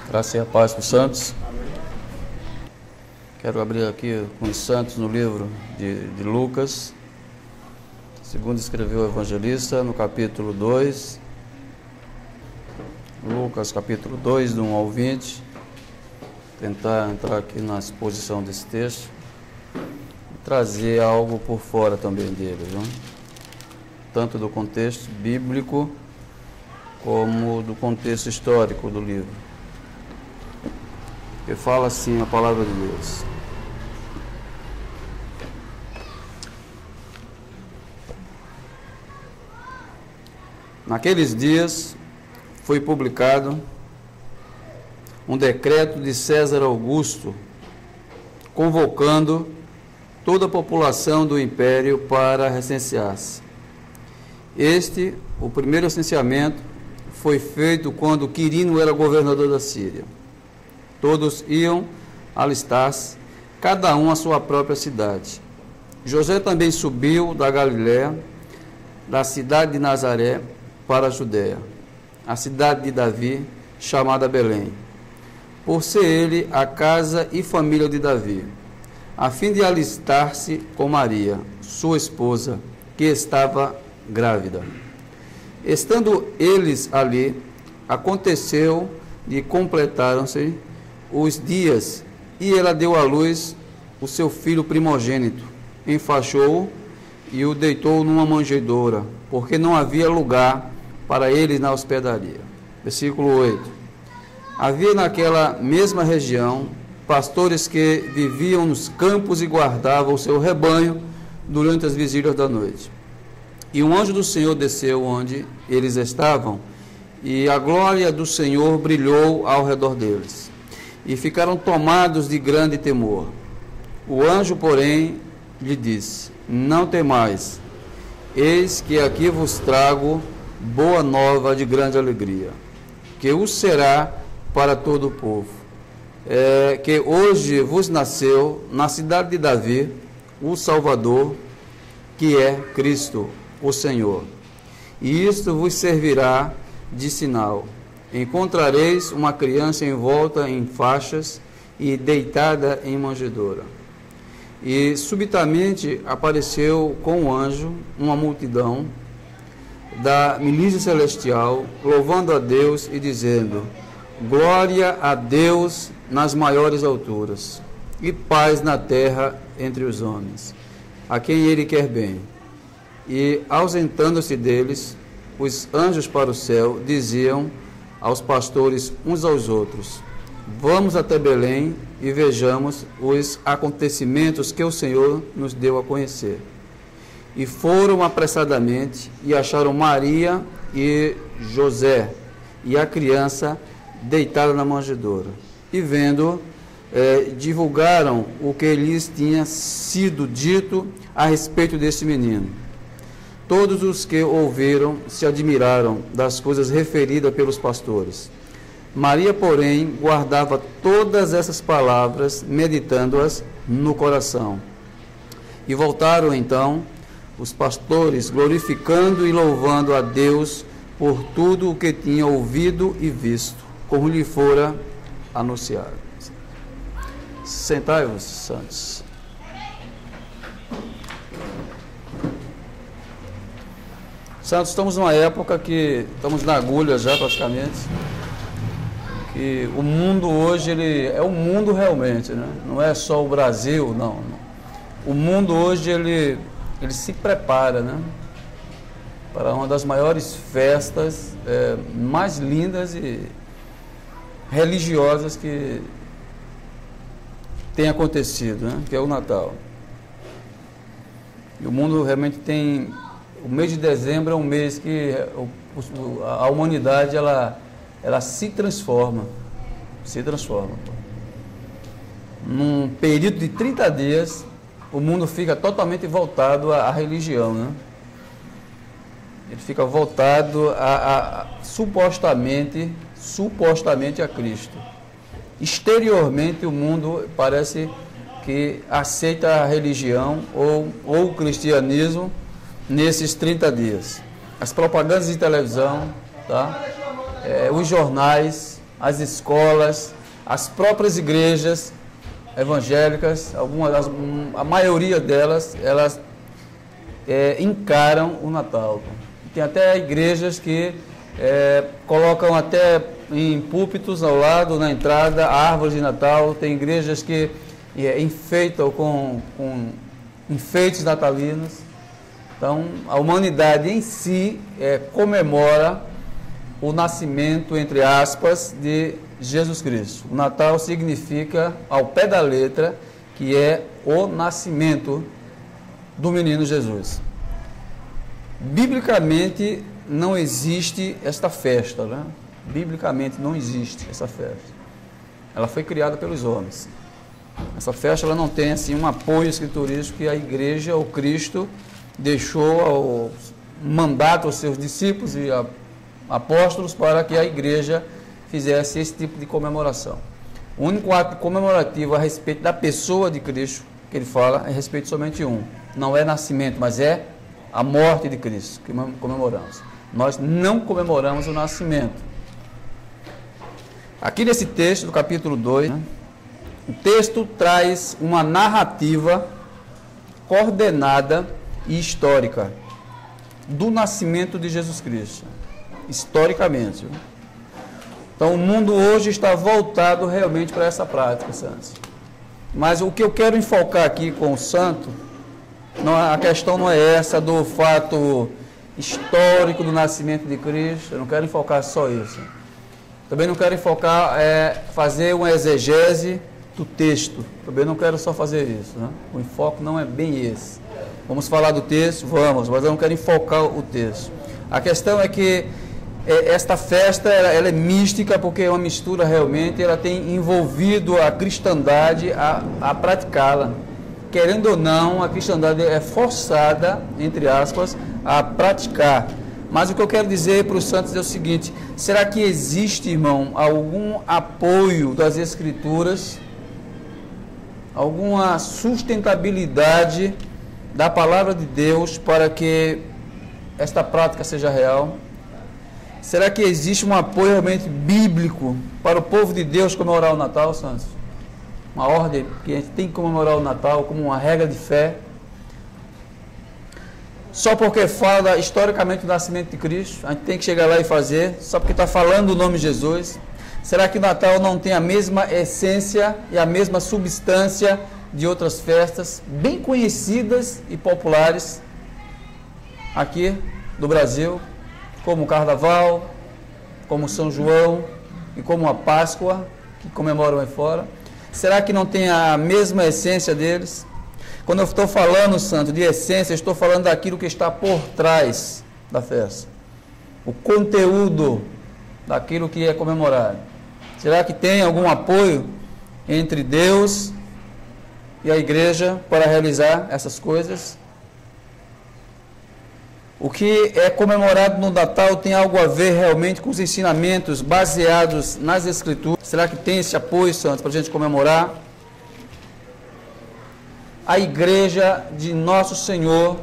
Graça e a paz para os santos. Quero abrir aqui com os santos no livro de Lucas, segundo escreveu o evangelista, no capítulo 2. Lucas, capítulo 2, do 1 ao 20. Tentar entrar aqui na exposição desse texto e trazer algo por fora também dele, viu? Tanto do contexto bíblico como do contexto histórico do livro. Que fala assim a palavra de Deus. Naqueles dias foi publicado um decreto de César Augusto convocando toda a população do império para recensear-se. O primeiro recenseamento, foi feito quando Quirino era governador da Síria. Todos iam alistar-se, cada um à sua própria cidade. José também subiu da Galiléia, da cidade de Nazaré, para a Judéia, a cidade de Davi, chamada Belém, por ser ele a casa e família de Davi, a fim de alistar-se com Maria, sua esposa, que estava grávida. Estando eles ali, aconteceu de completaram-se os dias, e ela deu à luz o seu filho primogênito, enfaixou-o e o deitou numa manjedoura, porque não havia lugar para eles na hospedaria. Versículo 8. Havia naquela mesma região pastores que viviam nos campos e guardavam o seu rebanho durante as vigílias da noite. E um anjo do Senhor desceu onde eles estavam, e a glória do Senhor brilhou ao redor deles, e ficaram tomados de grande temor. O anjo, porém, lhe disse: não temais, eis que aqui vos trago boa nova de grande alegria, que o será para todo o povo. Que hoje vos nasceu na cidade de Davi o Salvador, que é Cristo, o Senhor. E isto vos servirá de sinal: encontrareis uma criança envolta em faixas e deitada em manjedoura. E subitamente apareceu com o anjo uma multidão da milícia celestial, louvando a Deus e dizendo: glória a Deus nas maiores alturas, e paz na terra entre os homens, a quem ele quer bem. E, ausentando-se deles, os anjos para o céu diziam aos pastores uns aos outros: vamos até Belém e vejamos os acontecimentos que o Senhor nos deu a conhecer. E foram apressadamente e acharam Maria e José e a criança deitada na manjedoura. E vendo, divulgaram o que lhes tinha sido dito a respeito desse menino. Todos os que ouviram se admiraram das coisas referidas pelos pastores. Maria, porém, guardava todas essas palavras, meditando-as no coração. E voltaram então os pastores, glorificando e louvando a Deus por tudo o que tinham ouvido e visto, como lhe fora anunciado. Sentai-vos, santos. Santos, estamos numa época que estamos na agulha já praticamente, que o mundo hoje ele é um mundo realmente, né? Não é só o Brasil, não. O mundo hoje ele se prepara, né, para uma das maiores festas mais lindas e religiosas que tem acontecido, né, que é o Natal. E o mundo realmente tem... O mês de dezembro é um mês que a humanidade ela se transforma. Num período de 30 dias, o mundo fica totalmente voltado à religião, né? Ele fica voltado supostamente a Cristo. Exteriormente, o mundo parece que aceita a religião ou o cristianismo nesses 30 dias. As propagandas de televisão, tá? Os jornais, as escolas, as próprias igrejas evangélicas, a maioria delas, elas encaram o Natal. Tem até igrejas que colocam até em púlpitos ao lado, na entrada, árvores de Natal. Tem igrejas que enfeitam com enfeites natalinos. Então, a humanidade em si comemora o nascimento, entre aspas, de Jesus Cristo. O Natal significa, ao pé da letra, que é o nascimento do menino Jesus. Biblicamente não existe esta festa, né? Biblicamente não existe essa festa. Ela foi criada pelos homens. Essa festa ela não tem assim um apoio escriturístico que a igreja, ou Cristo, deixou o mandato aos seus discípulos e apóstolos para que a igreja fizesse esse tipo de comemoração. O único ato comemorativo a respeito da pessoa de Cristo que ele fala é a respeito somente um. Não é nascimento, mas é a morte de Cristo que comemoramos. Nós não comemoramos o nascimento. Aqui nesse texto do capítulo 2, né, o texto traz uma narrativa coordenada e histórica do nascimento de Jesus Cristo, historicamente. Então o mundo hoje está voltado realmente para essa prática, santos. Mas o que eu quero enfocar aqui com o santo, a questão não é essa do fato histórico do nascimento de Cristo. Eu não quero enfocar só isso. Também não quero enfocar, fazer uma exegese do texto. Também não quero só fazer isso, né? O enfoque não é bem esse. Vamos falar do texto? Vamos, mas eu não quero enfocar o texto. A questão é que esta festa ela é mística, porque é uma mistura realmente, ela tem envolvido a cristandade a praticá-la. Querendo ou não, a cristandade é forçada, entre aspas, a praticar. Mas o que eu quero dizer para os santos é o seguinte: será que existe, irmão, algum apoio das Escrituras, alguma sustentabilidade da palavra de Deus para que esta prática seja real? Será que existe um apoio realmente bíblico para o povo de Deus comemorar o Natal, santos? Uma ordem que a gente tem que comemorar o Natal como uma regra de fé? Só porque fala historicamente do nascimento de Cristo, a gente tem que chegar lá e fazer, só porque está falando o nome de Jesus? Será que o Natal não tem a mesma essência e a mesma substância de outras festas bem conhecidas e populares aqui do Brasil, como o Carnaval, como São João e como a Páscoa, que comemoram aí fora? Será que não tem a mesma essência deles? Quando eu estou falando, santo, de essência, eu estou falando daquilo que está por trás da festa. O conteúdo daquilo que é comemorado. Será que tem algum apoio entre Deus e a igreja para realizar essas coisas? O que é comemorado no Natal tem algo a ver realmente com os ensinamentos baseados nas Escrituras? Será que tem esse apoio, santos, para a gente comemorar? A igreja de Nosso Senhor,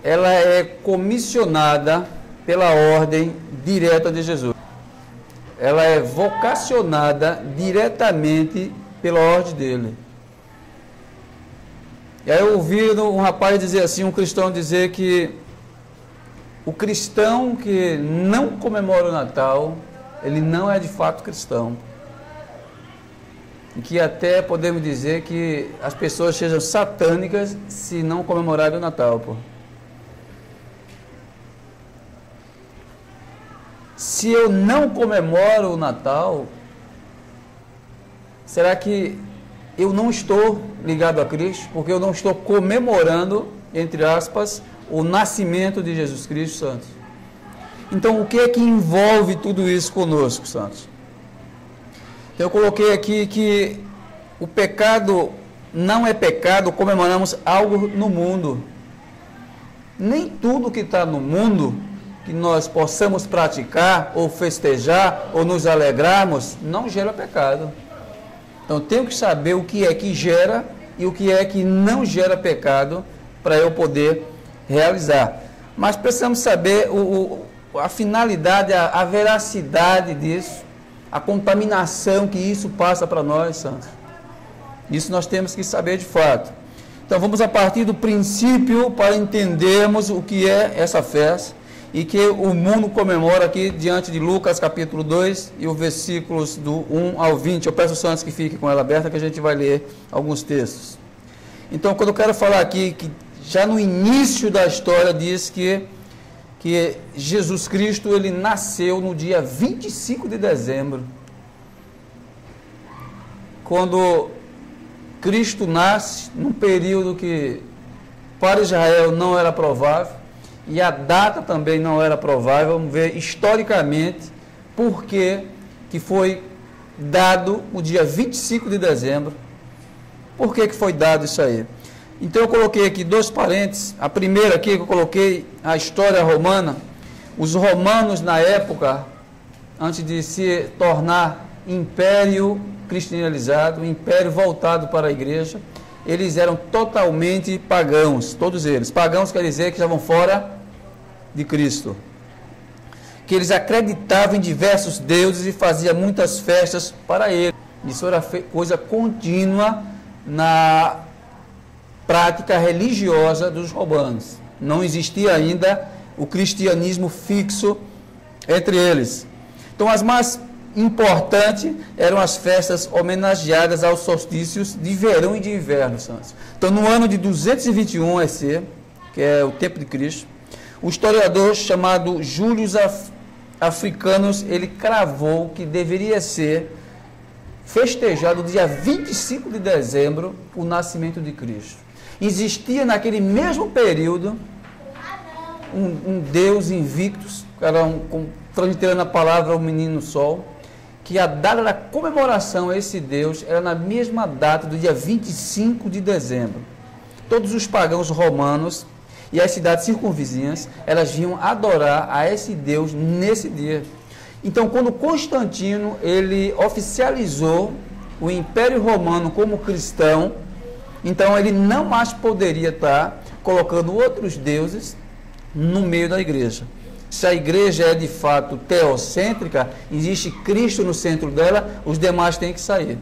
ela é comissionada pela ordem direta de Jesus. Ela é vocacionada diretamente pela ordem dele. E aí eu ouvi um rapaz dizer assim, um cristão dizer que o cristão que não comemora o Natal, ele não é de fato cristão. E que até podemos dizer que as pessoas sejam satânicas se não comemorarem o Natal, pô. Se eu não comemoro o Natal, será que eu não estou ligado a Cristo? Porque eu não estou comemorando, entre aspas, o nascimento de Jesus Cristo, santos. Então, o que é que envolve tudo isso conosco, santos? Eu coloquei aqui que o pecado não é pecado, comemoramos algo no mundo. Nem tudo que está no mundo, que nós possamos praticar, ou festejar, ou nos alegrarmos, não gera pecado. Então, tenho que saber o que é que gera e o que é que não gera pecado para eu poder realizar. Mas precisamos saber a finalidade, a veracidade disso. a contaminação que isso passa para nós, santos. Isso nós temos que saber de fato. Então vamos a partir do princípio para entendermos o que é essa festa e que o mundo comemora aqui diante de Lucas capítulo 2 e os versículos do 1 ao 20. Eu peço aos santos que fiquem com ela aberta que a gente vai ler alguns textos. Então, quando eu quero falar aqui, que já no início da história diz que Jesus Cristo, ele nasceu no dia 25 de dezembro. Quando Cristo nasce, num período que para Israel não era provável, e a data também não era provável. Vamos ver historicamente por que foi dado o dia 25 de dezembro. Por que foi dado isso aí? Então eu coloquei aqui dois parênteses. A primeira aqui que eu coloquei, a história romana. Os romanos na época, antes de se tornar império cristianizado, império voltado para a igreja, eles eram totalmente pagãos, todos eles. Pagãos quer dizer que estavam fora de Cristo. Que eles acreditavam em diversos deuses e faziam muitas festas para eles. Isso era coisa contínua na prática religiosa dos romanos. Não existia ainda o cristianismo fixo entre eles. Então, as mais importantes eram as festas homenageadas aos solstícios de verão e de inverno. Então, no ano de 221 EC, que é o tempo de Cristo, o historiador chamado Júlio Africanus, ele cravou que deveria ser festejado dia 25 de dezembro o nascimento de Cristo. Existia naquele mesmo período um Deus invictus, transmitindo a palavra o menino sol, que a data da comemoração a esse Deus era na mesma data do dia 25 de dezembro. Todos os pagãos romanos e as cidades circunvizinhas, elas vinham adorar a esse Deus nesse dia. Então, quando Constantino, ele oficializou o Império Romano como cristão, então ele não mais poderia estar colocando outros deuses no meio da igreja. Se a igreja é de fato teocêntrica, existe Cristo no centro dela, os demais têm que sair.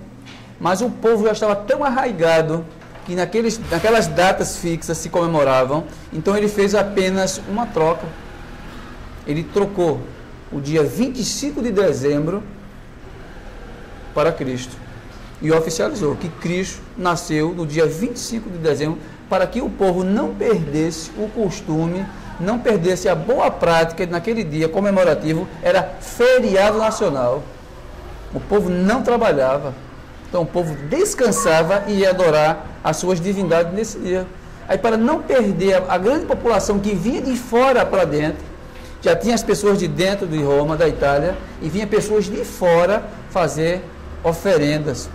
Mas o povo já estava tão arraigado que naquelas datas fixas se comemoravam, então ele fez apenas uma troca. Ele trocou o dia 25 de dezembro para Cristo e oficializou que Cristo nasceu no dia 25 de dezembro para que o povo não perdesse o costume, não perdesse a boa prática. Naquele dia comemorativo era feriado nacional, o povo não trabalhava, então o povo descansava e ia adorar as suas divindades nesse dia. Aí, para não perder a grande população que vinha de fora para dentro, já tinha as pessoas de dentro de Roma, da Itália, e vinha pessoas de fora fazer oferendas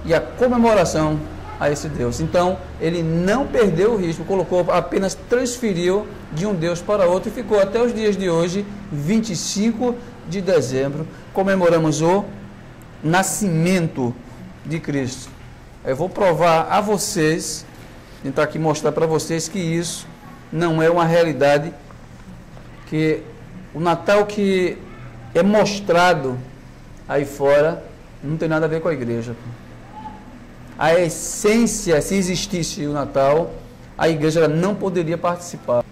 e a comemoração a esse Deus. Então, ele não perdeu o ritmo, colocou, apenas transferiu de um Deus para outro e ficou até os dias de hoje, 25 de dezembro, comemoramos o nascimento de Cristo. Eu vou provar a vocês, tentar aqui mostrar para vocês que isso não é uma realidade, que o Natal que é mostrado aí fora não tem nada a ver com a igreja. A essência, se existisse o Natal, a igreja ela não poderia participar.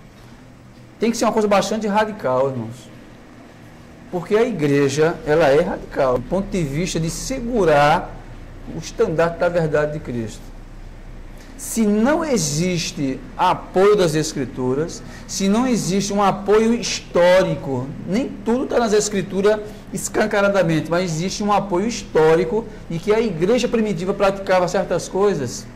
Tem que ser uma coisa bastante radical, irmãos. Porque a igreja, ela é radical, do ponto de vista de segurar o estandarte da verdade de Cristo. Se não existe apoio das Escrituras, se não existe um apoio histórico, nem tudo está nas Escrituras escancaradamente, mas existe um apoio histórico de que a igreja primitiva praticava certas coisas.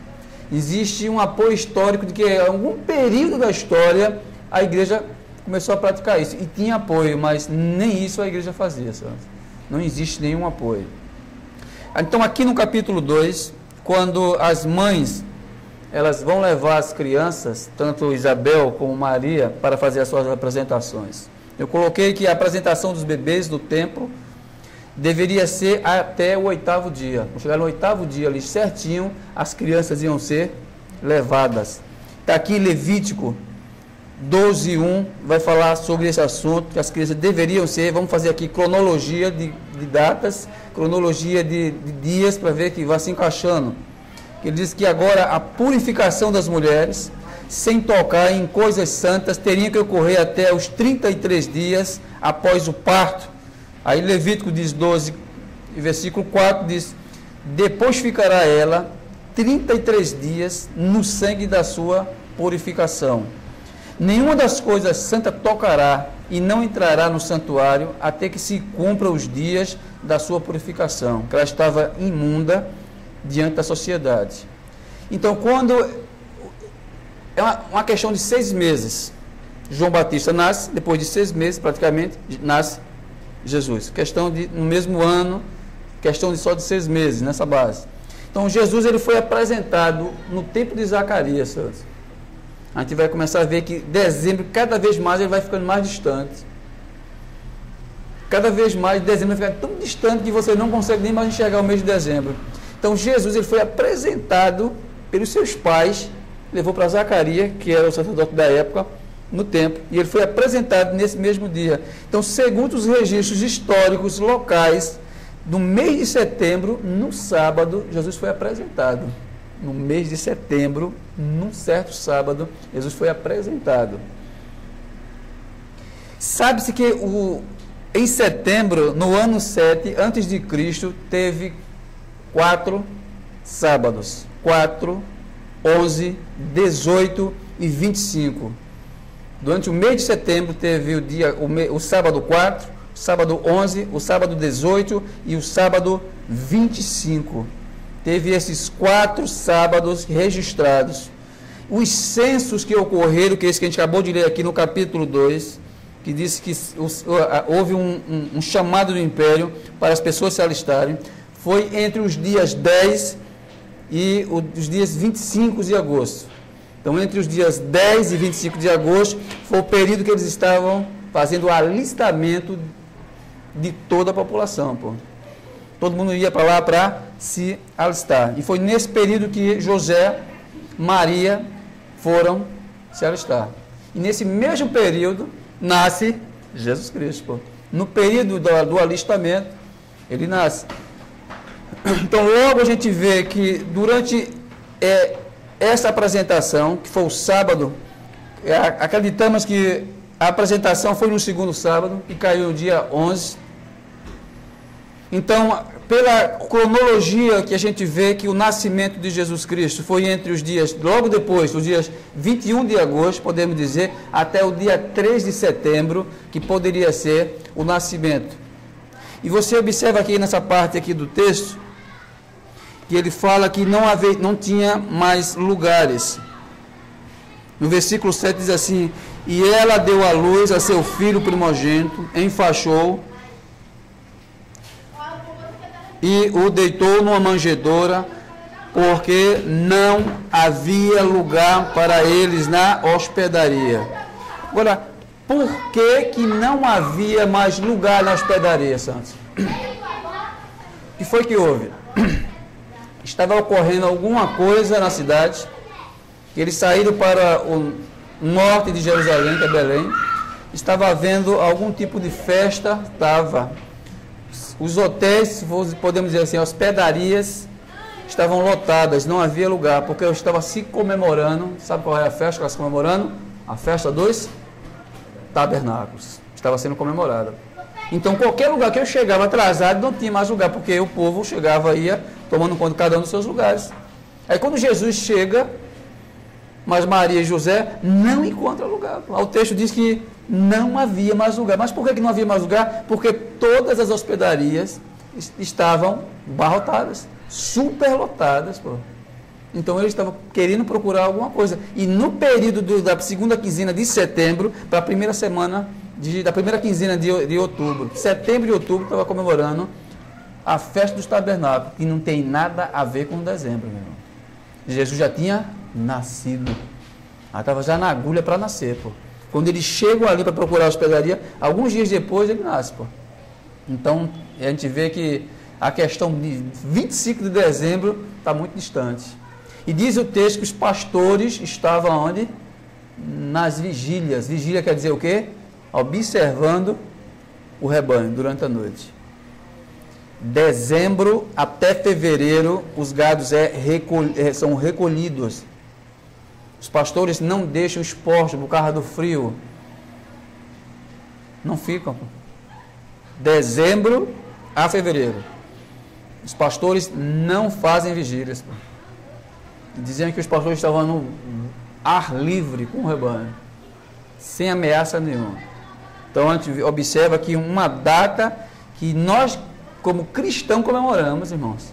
Existe um apoio histórico de que em algum período da história a igreja começou a praticar isso. E tinha apoio, mas nem isso a igreja fazia, sabe? Não existe nenhum apoio. Então aqui no capítulo 2, quando as mães elas vão levar as crianças, tanto Isabel como Maria, para fazer as suas apresentações. Eu coloquei que a apresentação dos bebês do templo deveria ser até o 8º dia. Quando chegar no 8º dia ali certinho, as crianças iam ser levadas. Está aqui Levítico 12:1, vai falar sobre esse assunto, que as crianças deveriam ser, vamos fazer aqui cronologia de de datas, cronologia de dias, para ver que vai se encaixando. Ele diz que agora a purificação das mulheres, sem tocar em coisas santas, teria que ocorrer até os 33 dias após o parto. Aí Levítico diz 12, versículo 4 diz: depois ficará ela 33 dias no sangue da sua purificação. Nenhuma das coisas santas tocará e não entrará no santuário até que se cumpra os dias da sua purificação, que ela estava imunda diante da sociedade. Então, quando é uma questão de 6 meses, João Batista nasce, depois de 6 meses praticamente nasce Jesus. Questão de, no mesmo ano, questão de só de 6 meses nessa base. Então, Jesus ele foi apresentado no tempo de Zacarias. A gente vai começar a ver que dezembro, cada vez mais, ele vai ficando mais distante. Cada vez mais, dezembro vai ficar tão distante que você não consegue nem mais enxergar o mês de dezembro. Então, Jesus ele foi apresentado pelos seus pais, levou para Zacarias, que era o sacerdote da época, no templo, e ele foi apresentado nesse mesmo dia. Então, segundo os registros históricos locais, no mês de setembro, no sábado, Jesus foi apresentado. No mês de setembro, num certo sábado, Jesus foi apresentado. Sabe-se que em setembro, no ano 7, antes de Cristo, teve 4 sábados. 4, 11, 18 e 25. Durante o mês de setembro, teve o sábado 4, o sábado 11, o sábado 18 e o sábado 25. Teve esses 4 sábados registrados. Os censos que ocorreram, que é esse que a gente acabou de ler aqui no capítulo 2, que diz que houve um chamado do império para as pessoas se alistarem, foi entre os dias 10 e os dias 25 de agosto. Então, entre os dias 10 e 25 de agosto, foi o período que eles estavam fazendo o alistamento de toda a população, pô. Todo mundo ia para lá para se alistar. E foi nesse período que José, Maria foram se alistar. E nesse mesmo período nasce Jesus Cristo. Pô. No período do alistamento, ele nasce. Então, logo a gente vê que durante essa apresentação, que foi o sábado, acreditamos que a apresentação foi no segundo sábado, que caiu no dia 11. Então, pela cronologia que a gente vê que o nascimento de Jesus Cristo foi entre os dias, logo depois, os dias 21 de agosto, podemos dizer, até o dia 3 de setembro, que poderia ser o nascimento. E você observa aqui nessa parte aqui do texto, que ele fala que não tinha mais lugares. No versículo 7 diz assim: e ela deu à luz a seu filho primogênito, enfaixou e o deitou numa manjedoura, porque não havia lugar para eles na hospedaria. Agora, por que não havia mais lugar na hospedaria, Santos? O que foi que houve? Estava ocorrendo alguma coisa na cidade. Eles saíram para o norte de Jerusalém, que é Belém. Estava havendo algum tipo de festa, os hotéis, podemos dizer assim, hospedarias, estavam lotadas, não havia lugar, porque eu estava se comemorando. Sabe qual é a festa que estava se comemorando? A festa dos tabernáculos. Estava sendo comemorada. Então, qualquer lugar que eu chegava atrasado, não tinha mais lugar, porque o povo chegava e ia tomando conta de cada um dos seus lugares. Aí, quando Jesus chega, mas Maria e José não encontram lugar. O texto diz que não havia mais lugar. Mas por que não havia mais lugar? Porque todas as hospedarias estavam abarrotadas, superlotadas. Pô. Então, eles estavam querendo procurar alguma coisa. E no período da segunda quinzena de setembro, para a primeira semana da primeira quinzena de outubro, setembro e outubro, estava comemorando a festa dos tabernáculos, que não tem nada a ver com dezembro, meu irmão. Jesus já tinha nascido. Ela estava já na agulha para nascer, pô. Quando eles chegam ali para procurar a hospedaria, alguns dias depois ele nasce, pô. Então, a gente vê que a questão de 25 de dezembro está muito distante. E diz o texto que os pastores estavam onde? Nas vigílias. Vigília quer dizer o quê? Observando o rebanho durante a noite. Dezembro até fevereiro, os gados são recolhidos. Os pastores não deixam expostos por causa do frio. Não ficam. Dezembro a fevereiro. Os pastores não fazem vigílias. Diziam que os pastores estavam no ar livre com o rebanho, sem ameaça nenhuma. Então a gente observa que uma data que nós, como cristãos, comemoramos, irmãos.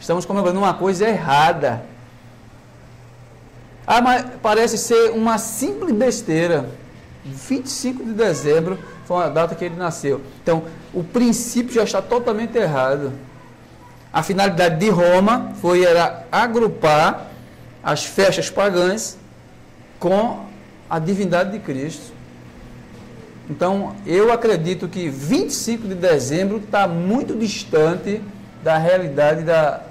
Estamos comemorando uma coisa errada. Mas parece ser uma simples besteira. 25 de dezembro foi uma data que ele nasceu. Então, o princípio já está totalmente errado. A finalidade de Roma era agrupar as festas pagãs com a divindade de Cristo. Então, eu acredito que 25 de dezembro está muito distante da realidade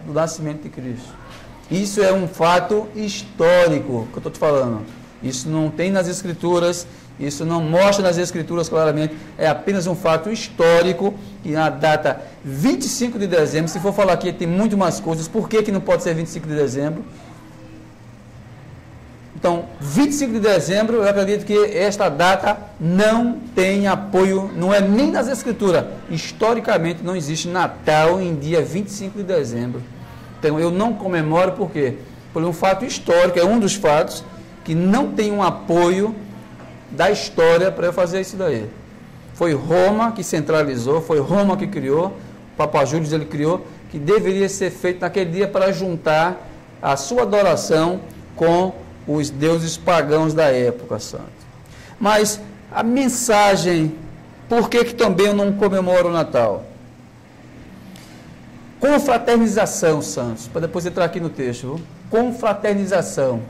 do nascimento de Cristo. Isso é um fato histórico que eu estou te falando. Isso não tem nas Escrituras, isso não mostra nas Escrituras claramente, é apenas um fato histórico, que na data 25 de dezembro, se for falar aqui tem muito mais coisas, por que não pode ser 25 de dezembro? Então, 25 de dezembro, eu acredito que esta data não tem apoio, não é nem nas Escrituras. Historicamente, não existe Natal em dia 25 de dezembro. Então, eu não comemoro por quê? Por um fato histórico, é um dos fatos que não tem um apoio da história para eu fazer isso daí. Foi Roma que centralizou, foi Roma que criou, o Papa Júlio ele criou, que deveria ser feito naquele dia para juntar a sua adoração com os deuses pagãos da época, santo. Mas a mensagem, por que também eu não comemoro o Natal? Confraternização, santos, para depois entrar aqui no texto, viu? Confraternização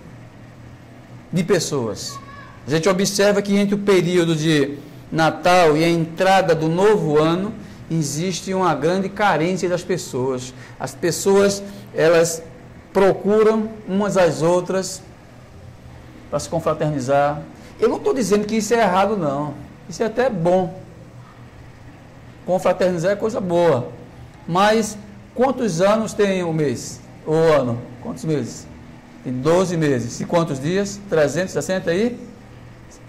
de pessoas. A gente observa que entre o período de Natal e a entrada do novo ano, existe uma grande carência das pessoas. As pessoas, elas procuram umas às outras para se confraternizar. Eu não estou dizendo que isso é errado, não. Isso é até bom. Confraternizar é coisa boa. Mas quantos anos tem o mês? O ano? Quantos meses? Tem 12 meses. E quantos dias? 360 aí?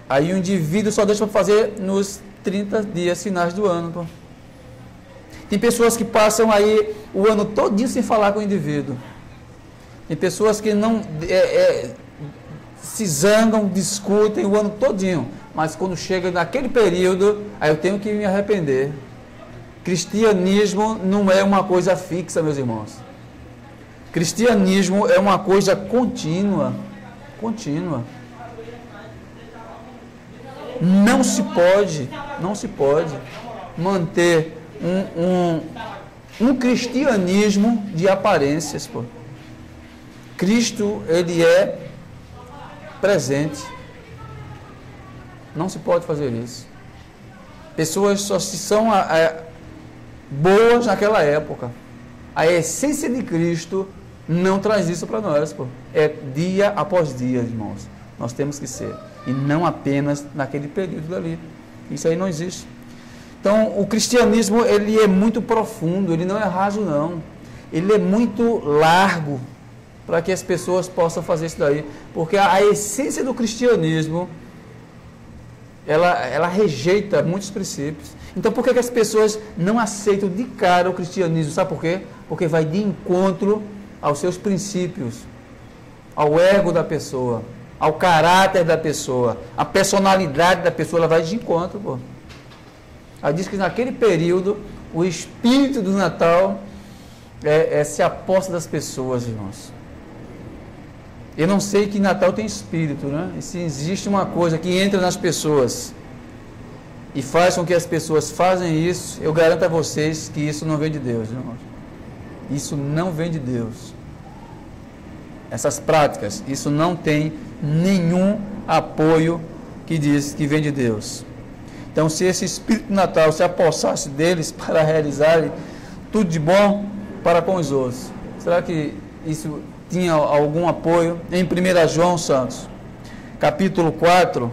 Aí o indivíduo só deixa para fazer nos 30 dias finais do ano. Pô. Tem pessoas que passam aí o ano todinho sem falar com o indivíduo. Tem pessoas que não se zangam, discutem o ano todinho. Mas quando chega naquele período, aí eu tenho que me arrepender. Cristianismo não é uma coisa fixa, meus irmãos. Cristianismo é uma coisa contínua. Contínua. Não se pode manter um cristianismo de aparências, pô. Cristo, ele é presente. Não se pode fazer isso. Pessoas só são boas naquela época. A essência de Cristo não traz isso para nós, pô. É dia após dia, irmãos. Nós temos que ser. E não apenas naquele período ali. Isso aí não existe. Então, o cristianismo, ele é muito profundo, ele não é raso, não. Ele é muito largo para que as pessoas possam fazer isso daí. Porque a essência do cristianismo, ela rejeita muitos princípios. Então, por que as pessoas não aceitam de cara o cristianismo? Sabe por quê? Porque vai de encontro aos seus princípios, ao ego da pessoa, ao caráter da pessoa, a personalidade da pessoa, ela vai de encontro, pô. Ela diz que naquele período, o espírito do Natal se aposta das pessoas, irmãos. Eu não sei que Natal tem espírito, né? E se existe uma coisa que entra nas pessoas e faz com que as pessoas fazem isso, eu garanto a vocês que isso não vem de Deus, irmãos. Isso não vem de Deus. Essas práticas, isso não tem nenhum apoio que diz que vem de Deus. Então, se esse Espírito Natal se apossasse deles para realizarem tudo de bom para com os outros, será que isso tinha algum apoio? Em 1 João, santos, capítulo 4,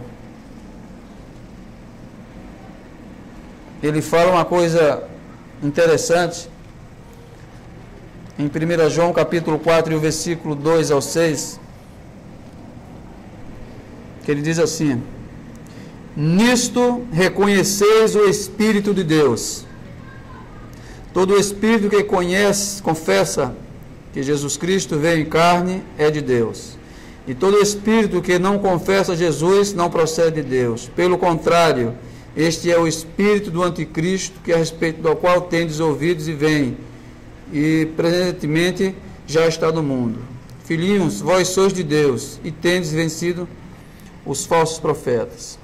ele fala uma coisa interessante, em 1 João capítulo 4, e o versículo 2 ao 6, que ele diz assim: nisto reconheceis o Espírito de Deus. Todo espírito que confessa que Jesus Cristo veio em carne é de Deus. E todo espírito que não confessa Jesus não procede de Deus. Pelo contrário, este é o espírito do anticristo, que a respeito do qual tendes ouvidos e vem, e presentemente já está no mundo. Filhinhos, vós sois de Deus, e tendes vencido os falsos profetas.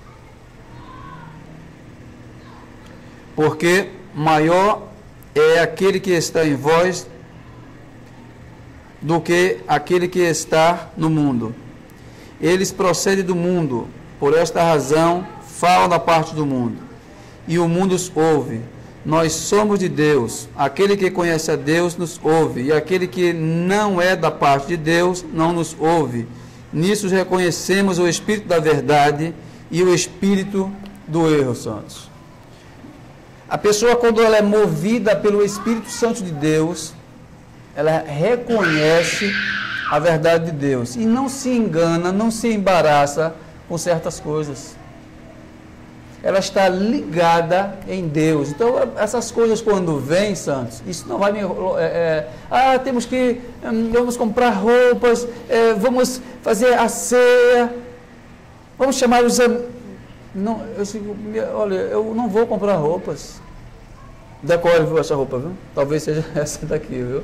Porque maior é aquele que está em vós do que aquele que está no mundo. Eles procedem do mundo, por esta razão falam da parte do mundo, e o mundo os ouve. Nós somos de Deus. Aquele que conhece a Deus nos ouve, e aquele que não é da parte de Deus não nos ouve. Nisso reconhecemos o Espírito da verdade e o Espírito do erro, santos. A pessoa, quando ela é movida pelo Espírito Santo de Deus, ela reconhece a verdade de Deus e não se engana, não se embaraça com certas coisas. Ela está ligada em Deus. Então, essas coisas quando vêm, santos, isso não vai me... temos que... vamos comprar roupas, vamos fazer a ceia, vamos chamar os... Não, olha, eu não vou comprar roupas. Decore, viu, essa roupa, viu? Talvez seja essa daqui, viu?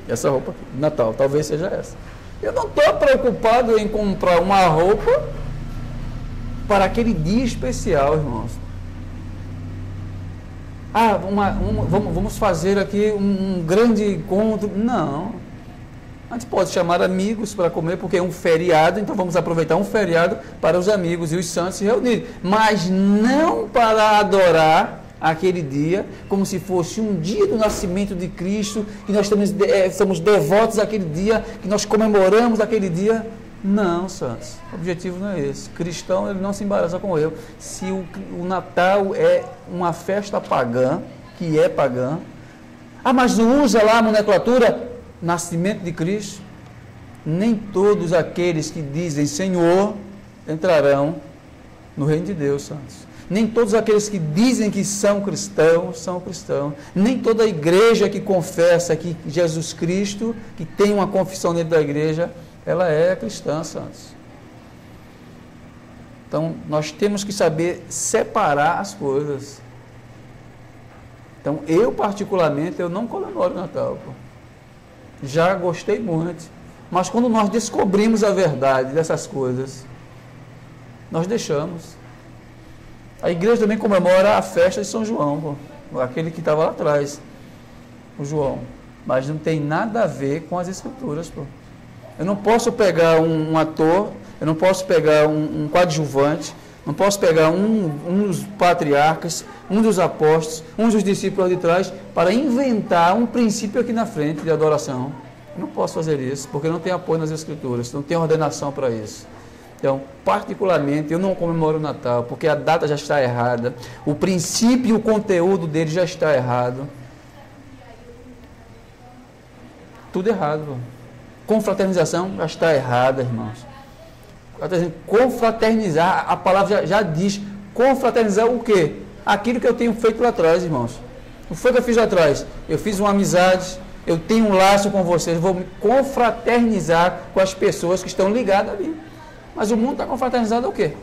Essa roupa aqui, Natal, talvez seja essa. Eu não estou preocupado em comprar uma roupa para aquele dia especial, irmãos. Vamos fazer aqui um grande encontro. Não. A gente pode chamar amigos para comer, porque é um feriado, então vamos aproveitar um feriado para os amigos e os santos se reunirem. Mas não para adorar aquele dia, como se fosse um dia do nascimento de Cristo, que nós somos devotos àquele dia, que nós comemoramos aquele dia. Não, santos, o objetivo não é esse. Cristão, ele não se embaraça com o erro. Se o Natal é uma festa pagã, que é pagã, mas não usa lá a nomenclatura nascimento de Cristo, nem todos aqueles que dizem Senhor entrarão no reino de Deus, santos. Nem todos aqueles que dizem que são cristãos, são cristãos. Nem toda a igreja que confessa que Jesus Cristo, que tem uma confissão dentro da igreja, ela é cristã, santos. Então, nós temos que saber separar as coisas. Então, eu particularmente, eu não comemoro o Natal, pô. Já gostei muito. Mas quando nós descobrimos a verdade dessas coisas, nós deixamos. A igreja também comemora a festa de São João, pô. Aquele que estava lá atrás, o João. Mas não tem nada a ver com as escrituras, pô. Eu não posso pegar um ator, eu não posso pegar um coadjuvante, não posso pegar um dos patriarcas, um dos apóstolos, um dos discípulos de trás, para inventar um princípio aqui na frente de adoração. Eu não posso fazer isso, porque não tem apoio nas escrituras, não tem ordenação para isso. Então, particularmente, eu não comemoro o Natal, porque a data já está errada, o princípio e o conteúdo dele já está errado. Tudo errado, pô. Confraternização já está errada, irmãos. Confraternizar, a palavra já diz, confraternizar o quê? Aquilo que eu tenho feito lá atrás, irmãos. O que foi que eu fiz lá atrás? Eu fiz uma amizade, eu tenho um laço com vocês, vou me confraternizar com as pessoas que estão ligadas ali. Mas o mundo está confraternizado o quê?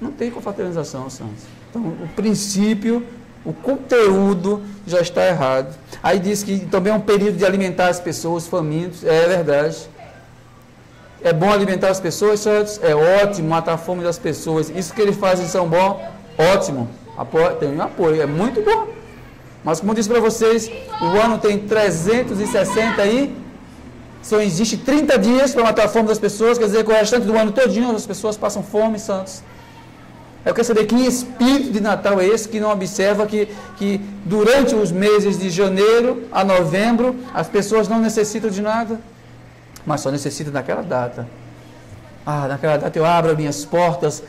Não tem confraternização, santos. Então, o princípio, o conteúdo já está errado. Aí diz que também é um período de alimentar as pessoas, famintos. É verdade. É bom alimentar as pessoas, santos? É ótimo matar a fome das pessoas. Isso que eles fazem são bom? Ótimo. Tem um apoio, é muito bom. Mas como eu disse para vocês, o ano tem 360 aí. Só existe 30 dias para matar a fome das pessoas, quer dizer que o restante do ano todinho as pessoas passam fome, santos. Eu quero saber que espírito de Natal é esse que não observa que durante os meses de janeiro a novembro as pessoas não necessitam de nada, mas só necessitam daquela data. Naquela data eu abro minhas portas,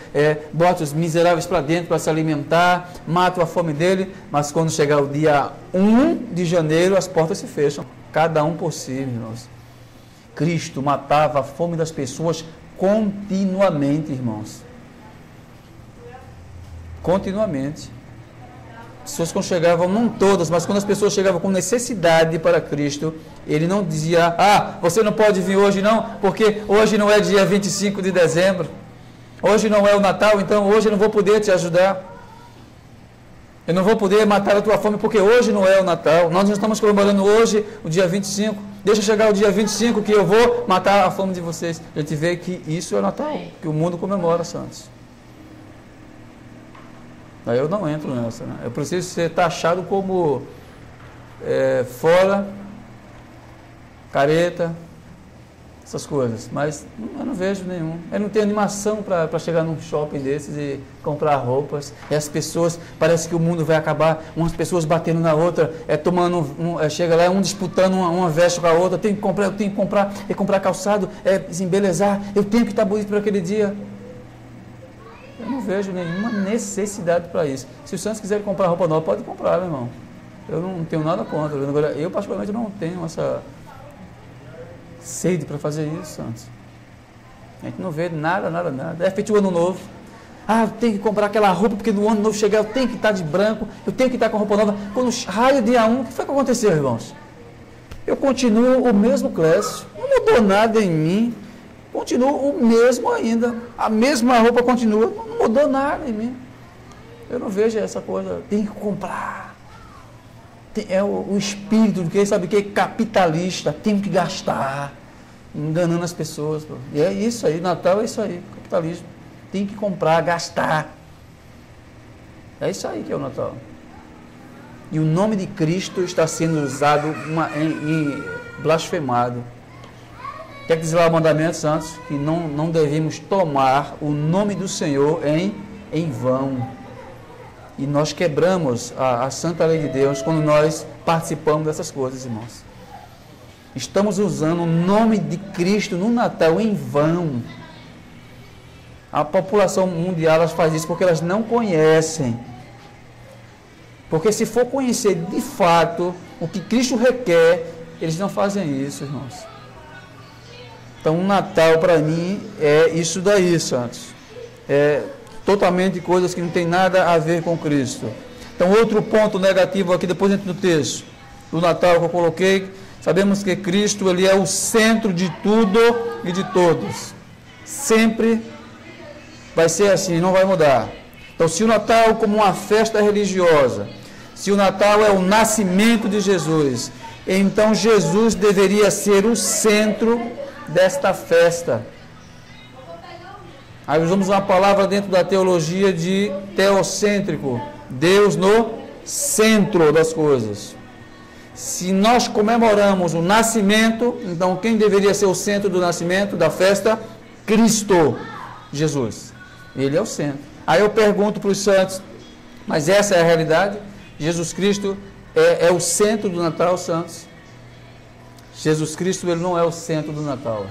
boto os miseráveis para dentro para se alimentar, mato a fome dele, mas quando chegar o dia 1 de janeiro, as portas se fecham, cada um por si, irmãos. Cristo matava a fome das pessoas continuamente, irmãos. Continuamente. As pessoas quando chegavam, não todas, mas quando as pessoas chegavam com necessidade para Cristo, ele não dizia, você não pode vir hoje não, porque hoje não é dia 25 de dezembro, hoje não é o Natal, então hoje eu não vou poder te ajudar, eu não vou poder matar a tua fome, porque hoje não é o Natal, nós estamos comemorando hoje o dia 25, deixa chegar o dia 25 que eu vou matar a fome de vocês. A gente vê que isso é o Natal, que o mundo comemora, santos. Aí eu não entro nessa, né? Eu preciso ser taxado como fora, careta, essas coisas, mas eu não vejo nenhum. Eu não tenho animação para chegar num shopping desses e comprar roupas. E as pessoas, parece que o mundo vai acabar, umas pessoas batendo na outra, chega lá, um disputando uma veste com a outra, tem que comprar calçado, se embelezar, eu tenho que estar bonito para aquele dia. Eu não vejo nenhuma necessidade para isso. Se os santos quiserem comprar roupa nova, pode comprar, meu irmão. Eu não tenho nada contra. Eu particularmente não tenho essa sede para fazer isso, santos. A gente não vê nada. É feito o ano novo. Eu tenho que comprar aquela roupa, porque no ano novo chegar eu tenho que estar de branco, eu tenho que estar com roupa nova. Quando raio dia 1, o que foi que aconteceu, irmãos? Eu continuo o mesmo Clécio. Não mudou nada em mim. Continuo o mesmo ainda. A mesma roupa continua. Não mudou nada em mim. Eu não vejo essa coisa. Tem que comprar. É o espírito do que, sabe o que? Capitalista. Tem que gastar. Enganando as pessoas. Pô. E é isso aí. Natal é isso aí. Capitalismo. Tem que comprar, gastar. É isso aí que é o Natal. E o nome de Cristo está sendo usado blasfemado. Quer dizer lá o mandamento, santos, que não devemos tomar o nome do Senhor em vão. E nós quebramos a santa lei de Deus quando nós participamos dessas coisas, irmãos. Estamos usando o nome de Cristo no Natal em vão. A população mundial elas faz isso porque elas não conhecem. Porque se for conhecer de fato o que Cristo requer, eles não fazem isso, irmãos. Então, o Natal, para mim, é isso daí, santos. É totalmente coisas que não tem nada a ver com Cristo. Então, outro ponto negativo aqui, depois dentro do texto, do Natal que eu coloquei, sabemos que Cristo, ele é o centro de tudo e de todos. Sempre vai ser assim, não vai mudar. Então, se o Natal como uma festa religiosa, se o Natal é o nascimento de Jesus, então Jesus deveria ser o centro desta festa. Aí usamos uma palavra dentro da teologia de teocêntrico, Deus no centro das coisas. Se nós comemoramos o nascimento, então quem deveria ser o centro do nascimento, da festa? Cristo, Jesus. Ele é o centro. Aí eu pergunto para os santos, mas essa é a realidade? Jesus Cristo é o centro do Natal, santos? Jesus Cristo, ele não é o centro do Natal.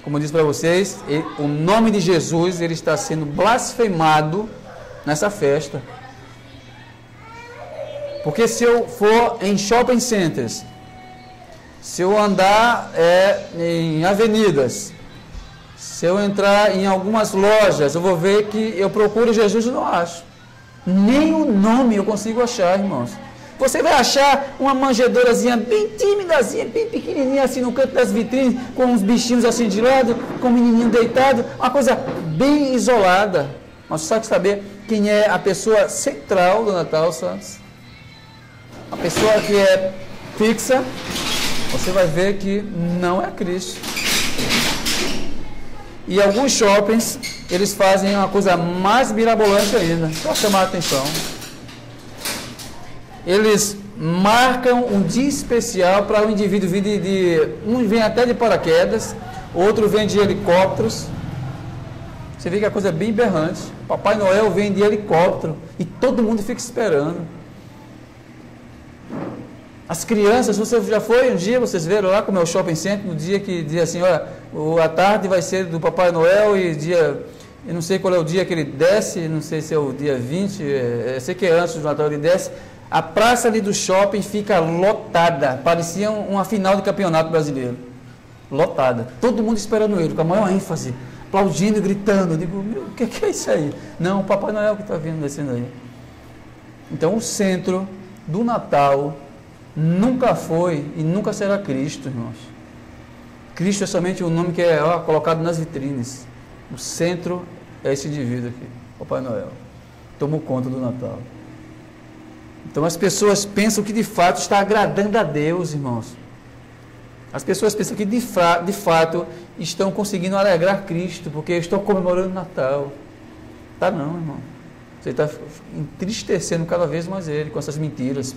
Como eu disse para vocês, o nome de Jesus, ele está sendo blasfemado nessa festa. Porque se eu for em shopping centers, se eu andar em avenidas, se eu entrar em algumas lojas, eu vou ver que eu procuro Jesus e não acho. Nem o nome eu consigo achar, irmãos. Você vai achar uma manjedourazinha bem tímidazinha, bem pequenininha assim no canto das vitrines, com uns bichinhos assim de lado, com um menininho deitado, uma coisa bem isolada. Mas só que saber quem é a pessoa central do Natal, santos. A pessoa que é fixa, você vai ver que não é Cristo. E alguns shoppings, eles fazem uma coisa mais mirabolante ainda, para chamar a atenção. Eles marcam um dia especial para o indivíduo vir um vem até de paraquedas, outro vem de helicópteros. Você vê que a coisa é bem berrante. Papai Noel vem de helicóptero e todo mundo fica esperando. As crianças, você já foi um dia, vocês viram lá como é o shopping center, no dia que diz assim, olha, a tarde vai ser do Papai Noel e dia, eu não sei qual é o dia que ele desce, não sei se é o dia 20, sei que é antes do Natal ele desce, a praça ali do shopping fica lotada, parecia uma final de campeonato brasileiro, lotada, todo mundo esperando ele, com a maior ênfase, aplaudindo e gritando. Eu digo, meu, o que é isso aí? Não, o Papai Noel que está vindo descendo aí. Então o centro do Natal nunca foi e nunca será Cristo, irmãos. Cristo é somente o nome que é colocado nas vitrines. O centro é esse indivíduo aqui, Papai Noel. Tomou conta do Natal. Então as pessoas pensam que de fato está agradando a Deus, irmãos. As pessoas pensam que de fato estão conseguindo alegrar Cristo, porque estão comemorando o Natal. Tá não, irmão. Você está entristecendo cada vez mais ele com essas mentiras,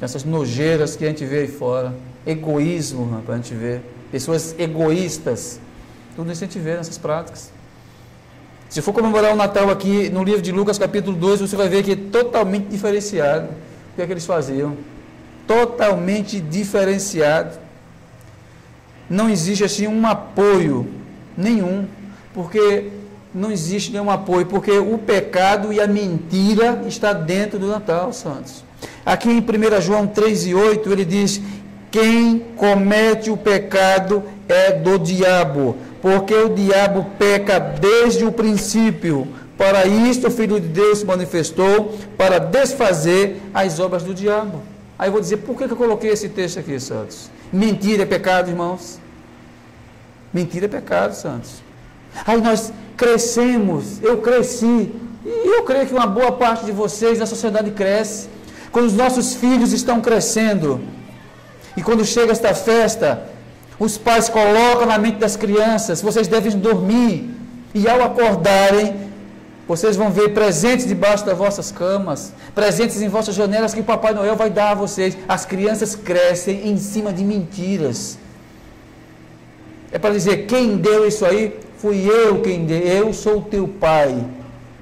essas nojeiras que a gente vê aí fora, egoísmo, para a gente ver, pessoas egoístas, tudo isso a gente vê nessas práticas. Se for comemorar o Natal aqui no livro de Lucas capítulo 2, você vai ver que é totalmente diferenciado o que eles faziam, totalmente diferenciado. Não existe assim um apoio nenhum, porque não existe nenhum apoio, porque o pecado e a mentira está dentro do Natal, santos. Aqui em 1 João 3:8, ele diz, quem comete o pecado é do diabo, porque o diabo peca desde o princípio. Para isto o Filho de Deus se manifestou, para desfazer as obras do diabo. Aí eu vou dizer, por que eu coloquei esse texto aqui, santos? Mentira é pecado, irmãos. Mentira é pecado, santos. Aí nós crescemos, eu cresci, e eu creio que uma boa parte de vocês na sociedade cresce. Quando os nossos filhos estão crescendo, e quando chega esta festa, os pais colocam na mente das crianças, vocês devem dormir, e ao acordarem, vocês vão ver presentes debaixo das vossas camas, presentes em vossas janelas que o Papai Noel vai dar a vocês. As crianças crescem em cima de mentiras. É para dizer, quem deu isso aí? Fui eu quem deu, eu sou o teu pai,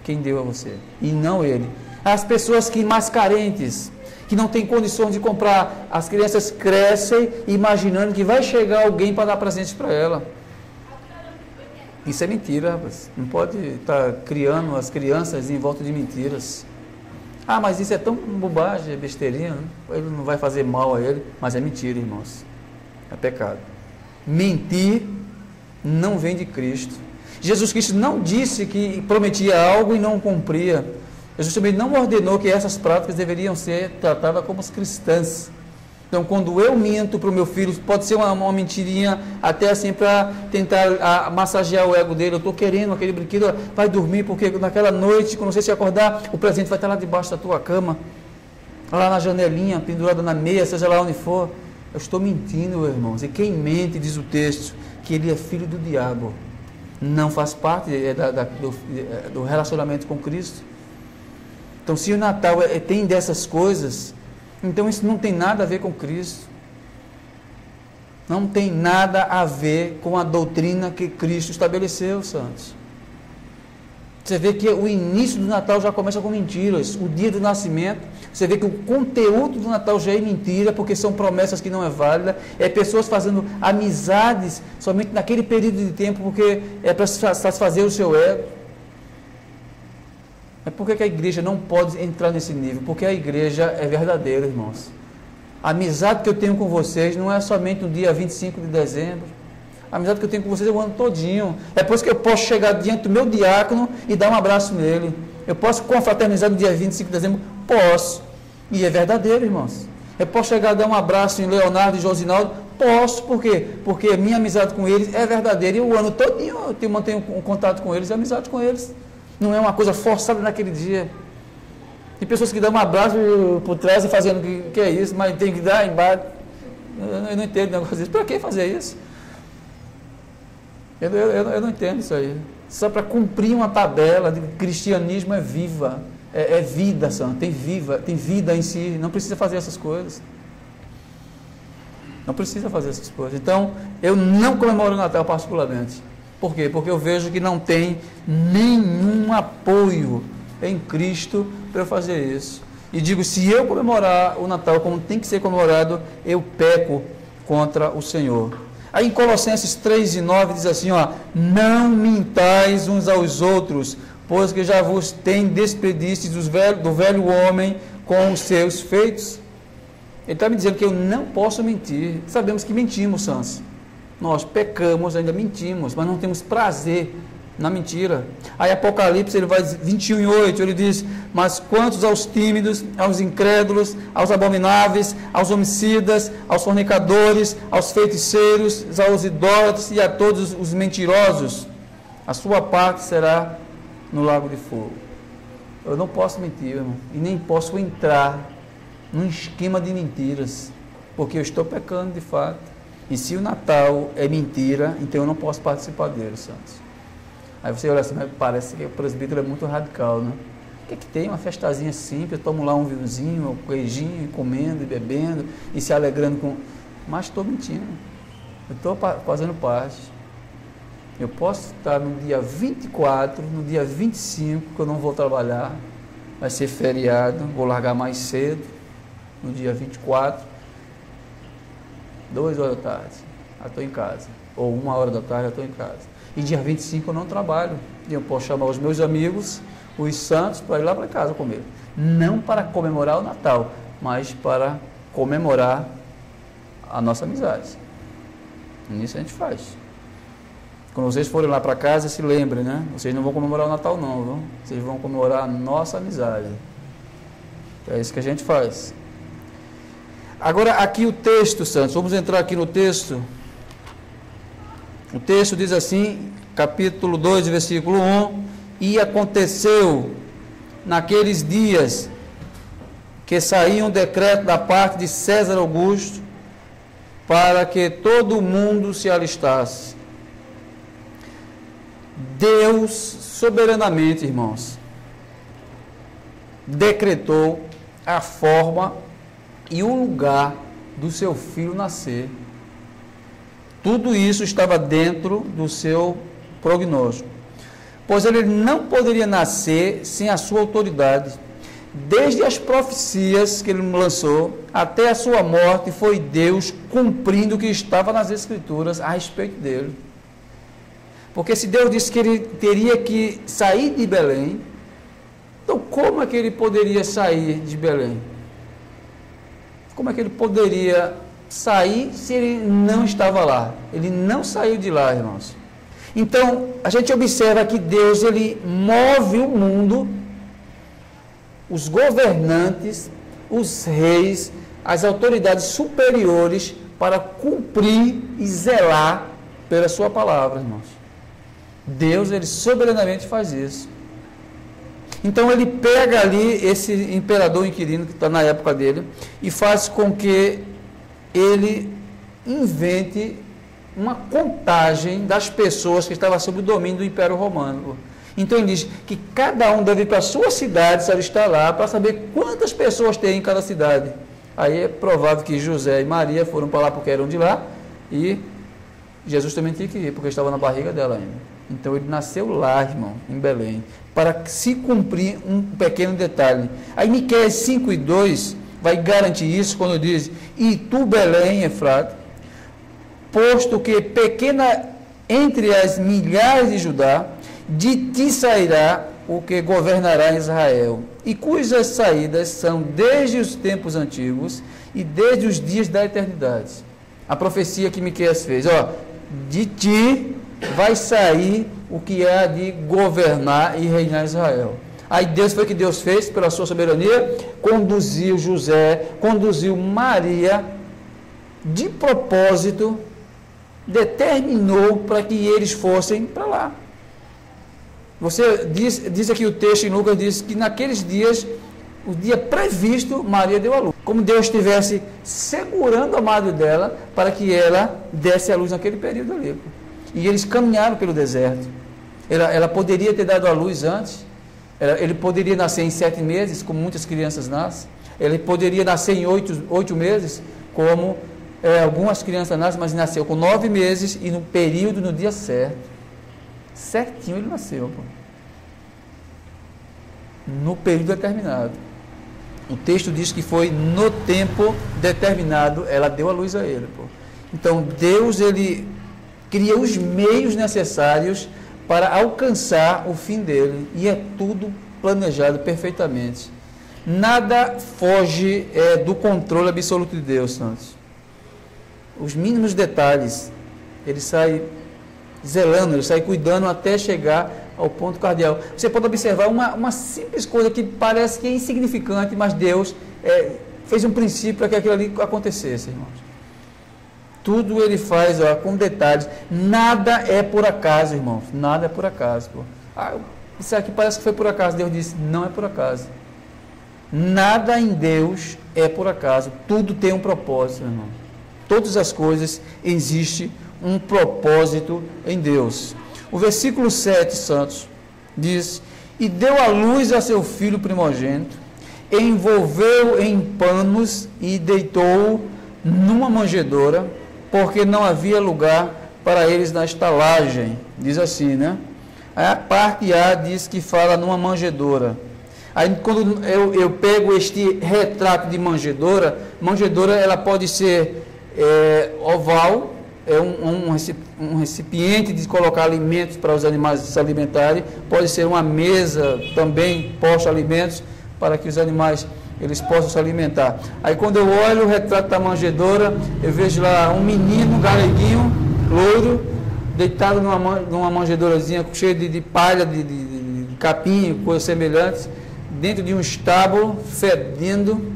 quem deu a você, e não ele. As pessoas que mais carentes, que não têm condições de comprar, as crianças crescem imaginando que vai chegar alguém para dar presente para ela. Isso é mentira, rapaz. Não pode estar criando as crianças em volta de mentiras. Ah, mas isso é tão bobagem, é besteirinha, né? Ele não vai fazer mal a ele, mas é mentira, irmãos. É pecado. Mentir não vem de Cristo. Jesus Cristo não disse que prometia algo e não cumpria. Jesus também não ordenou que essas práticas deveriam ser tratadas como cristãs. Então, quando eu minto para o meu filho, pode ser uma mentirinha, até assim para tentar massagear o ego dele. Eu estou querendo aquele brinquedo, vai dormir, porque naquela noite, quando você se acordar, o presente vai estar lá debaixo da tua cama, lá na janelinha, pendurado na meia, seja lá onde for. Eu estou mentindo, irmãos. E quem mente, diz o texto, que ele é filho do diabo. Não faz parte do relacionamento com Cristo. Então, se o Natal tem dessas coisas, então isso não tem nada a ver com Cristo. Não tem nada a ver com a doutrina que Cristo estabeleceu, santos. Você vê que o início do Natal já começa com mentiras. O dia do nascimento, você vê que o conteúdo do Natal já é mentira, porque são promessas que não é válida. É pessoas fazendo amizades somente naquele período de tempo, porque é para satisfazer o seu ego. É por que a igreja não pode entrar nesse nível? Porque a igreja é verdadeira, irmãos. A amizade que eu tenho com vocês não é somente no dia 25 de dezembro. A amizade que eu tenho com vocês é o ano todinho. É por isso que eu posso chegar diante do meu diácono e dar um abraço nele. Eu posso confraternizar no dia 25 de dezembro? Posso. E é verdadeiro, irmãos. Eu posso chegar a dar um abraço em Leonardo e Josinaldo? Posso. Por quê? Porque a minha amizade com eles é verdadeira. E o ano todinho eu mantenho um contato com eles e amizade com eles. Não é uma coisa forçada naquele dia. Tem pessoas que dão um abraço por trás e fazendo que é isso, mas tem que dar embaixo. Eu não entendo o negócio desse. Para que fazer isso? Eu não entendo isso aí. Só para cumprir uma tabela de cristianismo é viva. É vida, santo. Tem vida em si. Não precisa fazer essas coisas. Não precisa fazer essas coisas. Então, eu não comemoro o Natal particularmente. Por quê? Porque eu vejo que não tem nenhum apoio em Cristo para eu fazer isso. e digo, se eu comemorar o Natal como tem que ser comemorado, eu peco contra o Senhor. Aí em Colossenses 3:9 diz assim, ó, não mintais uns aos outros, pois que já vos tem despedistes do velho homem com os seus feitos. Ele está me dizendo que eu não posso mentir. Sabemos que mentimos, Santos. Nós pecamos, ainda mentimos, mas não temos prazer na mentira. Aí Apocalipse, ele vai 21:8, ele diz, mas quantos aos tímidos, aos incrédulos, aos abomináveis, aos homicidas, aos fornicadores, aos feiticeiros, aos idólatras e a todos os mentirosos, a sua parte será no lago de fogo. Eu não posso mentir, irmão, e nem posso entrar num esquema de mentiras, porque eu estou pecando de fato. E se o Natal é mentira, então eu não posso participar dele, Santos. Aí você olha assim, mas parece que o presbítero é muito radical, né? O que é que tem? Uma festazinha simples, eu tomo lá um vinhozinho, um queijinho, comendo e bebendo, e se alegrando com... Mas estou mentindo. Eu estou fazendo parte. Eu posso estar no dia 24, no dia 25, que eu não vou trabalhar, vai ser feriado, vou largar mais cedo, no dia 24, 2 horas da tarde, já estou em casa. Ou 1 hora da tarde, já estou em casa. E dia 25 eu não trabalho. E eu posso chamar os meus amigos, os santos, para ir lá para casa comer. Não para comemorar o Natal, mas para comemorar a nossa amizade. E isso a gente faz. Quando vocês forem lá para casa, se lembrem, né? Vocês não vão comemorar o Natal não, viu? Vocês vão comemorar a nossa amizade. É isso que a gente faz. Agora aqui o texto, Santos, vamos entrar aqui no texto. O texto diz assim, capítulo 2, versículo 1, e aconteceu naqueles dias que saía um decreto da parte de César Augusto para que todo mundo se alistasse. Deus, soberanamente, irmãos, decretou a forma e o lugar do seu filho nascer. Tudo isso estava dentro do seu prognóstico, pois ele não poderia nascer sem a sua autoridade. Desde as profecias que ele lançou até a sua morte, foi Deus cumprindo o que estava nas Escrituras a respeito dele. Porque se Deus disse que ele teria que sair de Belém, então como é que ele poderia sair de Belém? Como é que ele poderia sair se ele não estava lá? Ele não saiu de lá, irmãos. Então, a gente observa que Deus, ele move o mundo, os governantes, os reis, as autoridades superiores para cumprir e zelar pela sua palavra, irmãos. Deus, ele soberanamente faz isso. Então ele pega ali esse imperador inquilino que está na época dele e faz com que ele invente uma contagem das pessoas que estavam sob o domínio do Império Romano. Então ele diz que cada um deve ir para a sua cidade, se alistar lá, para saber quantas pessoas tem em cada cidade. Aí é provável que José e Maria foram para lá porque eram de lá, e Jesus também tinha que ir, porque estava na barriga dela ainda. Então ele nasceu lá, irmão, em Belém, para se cumprir um pequeno detalhe. Aí Miqueias 5:2 vai garantir isso quando diz: e tu, Belém, Efrata, posto que pequena entre as milhares de Judá, de ti sairá o que governará Israel, e cujas saídas são desde os tempos antigos e desde os dias da eternidade. A profecia que Miqueias fez, ó, de ti vai sair o que há de governar e reinar Israel. Aí Deus foi o que Deus fez pela sua soberania, conduziu José, conduziu Maria, de propósito, determinou para que eles fossem para lá. Você diz aqui o texto em Lucas, diz que naqueles dias, o dia previsto, Maria deu a luz. Como Deus estivesse segurando a madre dela para que ela desse a luz naquele período ali. E eles caminharam pelo deserto. Ela poderia ter dado a luz antes. Ele poderia nascer em 7 meses, como muitas crianças nascem. Ele poderia nascer em 8 meses, como algumas crianças nascem, mas nasceu com 9 meses e no período, no dia certo. Certinho ele nasceu, pô. No período determinado. O texto diz que foi no tempo determinado, ela deu a luz a ele. Pô. Então, Deus, ele cria os meios necessários para alcançar o fim dele. E é tudo planejado perfeitamente. Nada foge do controle absoluto de Deus, santos. Os mínimos detalhes, ele sai zelando, ele sai cuidando até chegar ao ponto cardeal. Você pode observar uma simples coisa que parece que é insignificante, mas Deus fez um princípio para que aquilo ali acontecesse, irmãos. Tudo ele faz com detalhes. Nada é por acaso, irmãos. Nada é por acaso. Pô. Isso aqui parece que foi por acaso. Deus disse, não é por acaso. Nada em Deus é por acaso. Tudo tem um propósito, irmão. Todas as coisas existe um propósito em Deus. O versículo 7, santos, diz: e deu à luz a seu filho primogênito, envolveu em panos e deitou numa manjedoura, porque não havia lugar para eles na estalagem. Diz assim, né? A parte A diz que fala numa manjedoura. Aí quando eu pego este retrato de manjedoura, manjedoura ela pode ser oval, um recipiente de colocar alimentos para os animais se alimentarem, pode ser uma mesa também posta alimentos para que os animais eles possam se alimentar. Aí quando eu olho o retrato da manjedoura, eu vejo lá um menino galeguinho, loiro, deitado numa manjedourazinha cheia de palha, de capim, coisas semelhantes, dentro de um estábulo, fedendo,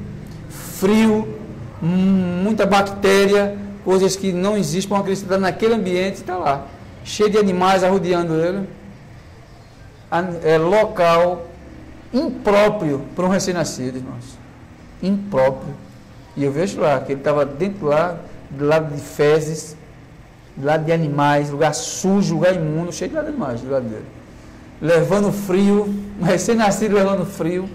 frio, muita bactéria, coisas que não existem para uma criança estar naquele ambiente, está lá, cheio de animais arrodeando ele. É local impróprio para um recém-nascido, irmãos. Impróprio. E eu vejo lá, que ele estava dentro lá, do lado de fezes, do lado de animais, lugar sujo, lugar imundo, cheio de animais do lado dele. Levando frio, um recém-nascido levando frio,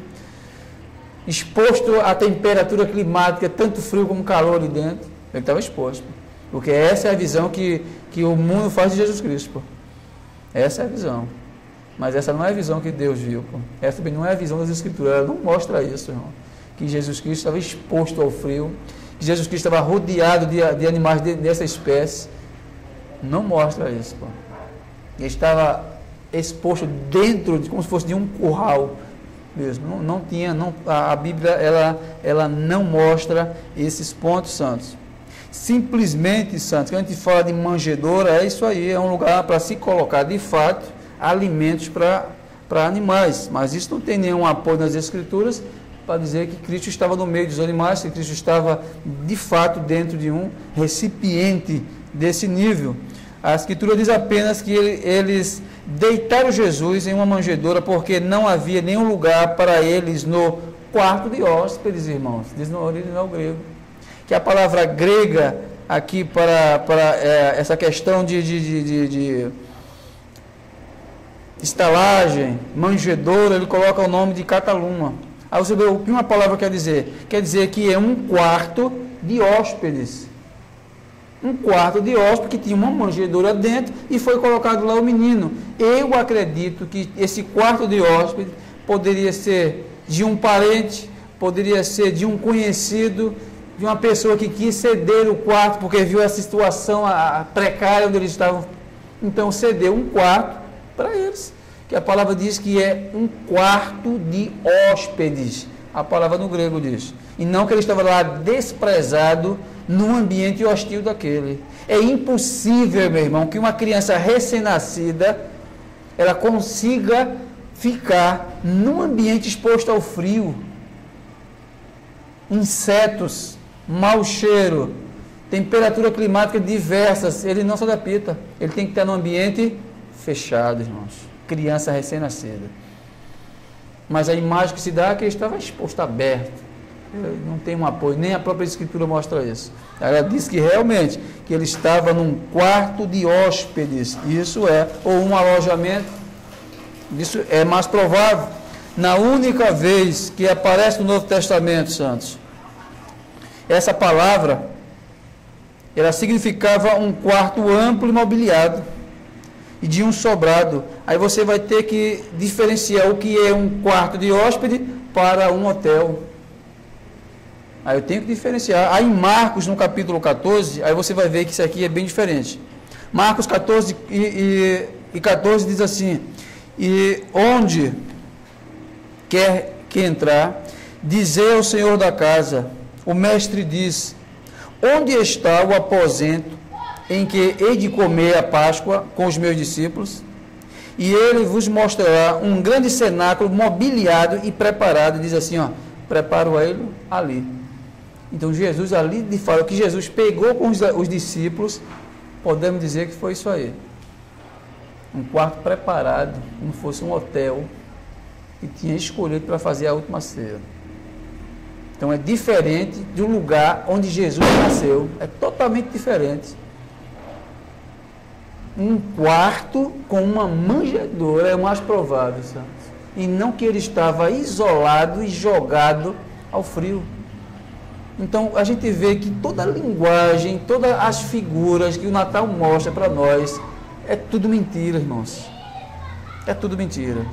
exposto à temperatura climática, tanto frio como calor ali dentro. Ele estava exposto. Porque essa é a visão que o mundo faz de Jesus Cristo. Pô. Essa é a visão. Mas essa não é a visão que Deus viu. Pô. Essa também não é a visão das Escrituras. Ela não mostra isso, irmão. Que Jesus Cristo estava exposto ao frio. Que Jesus Cristo estava rodeado de animais dessa espécie. Não mostra isso. Pô. Ele estava exposto dentro, como se fosse de um curral mesmo. Não tinha, a Bíblia ela não mostra esses pontos santos. Simplesmente, santos, quando a gente fala de manjedoura, é isso aí, é um lugar para se colocar de fato alimentos para animais, mas isso não tem nenhum apoio nas Escrituras para dizer que Cristo estava no meio dos animais, que Cristo estava de fato dentro de um recipiente desse nível. A Escritura diz apenas que eles deitaram Jesus em uma manjedoura porque não havia nenhum lugar para eles no quarto de hóspedes, irmãos, diz no original grego. Que a palavra grega aqui para essa questão de estalagem, manjedoura, ele coloca o nome de cataluma. Aí você vê o que uma palavra quer dizer? Quer dizer que é um quarto de hóspedes. Um quarto de hóspedes que tinha uma manjedoura dentro e foi colocado lá o menino. Eu acredito que esse quarto de hóspedes poderia ser de um parente, poderia ser de um conhecido, de uma pessoa que quis ceder o quarto porque viu a situação precária onde eles estavam. Então cedeu um quarto para eles, que a palavra diz que é um quarto de hóspedes, a palavra no grego diz, e não que ele estava lá desprezado num ambiente hostil daquele. É impossível, meu irmão, que uma criança recém-nascida ela consiga ficar num ambiente exposto ao frio, insetos, mau cheiro, temperatura climática diversas, ele não se adapta. Ele tem que estar num ambiente fechado, irmãos. Criança recém-nascida. Mas a imagem que se dá é que ele estava exposto, aberto. Não tem um apoio, nem a própria Escritura mostra isso. Ela diz que realmente que ele estava num quarto de hóspedes, isso ou um alojamento, isso é mais provável. Na única vez que aparece no Novo Testamento, santos, essa palavra, ela significava um quarto amplo e mobiliado e de um sobrado. Aí você vai ter que diferenciar o que é um quarto de hóspede para um hotel. Aí eu tenho que diferenciar. Aí em Marcos, no capítulo 14, aí você vai ver que isso aqui é bem diferente. Marcos 14 e 14 diz assim: e onde quer que entrar, dizei ao Senhor da casa, o mestre diz, onde está o aposento em que hei de comer a Páscoa com os meus discípulos? E ele vos mostrará um grande cenáculo mobiliado e preparado. Diz assim, ó, preparo ele ali. Então Jesus ali fala que Jesus pegou com os discípulos, podemos dizer que foi isso aí. Um quarto preparado, como fosse um hotel, que tinha escolhido para fazer a última ceia. Então é diferente do lugar onde Jesus nasceu, é totalmente diferente. Um quarto com uma manjedoura é o mais provável, sabe? E não que ele estava isolado e jogado ao frio. Então a gente vê que toda a linguagem, todas as figuras que o Natal mostra para nós, é tudo mentira, irmãos. É tudo mentira.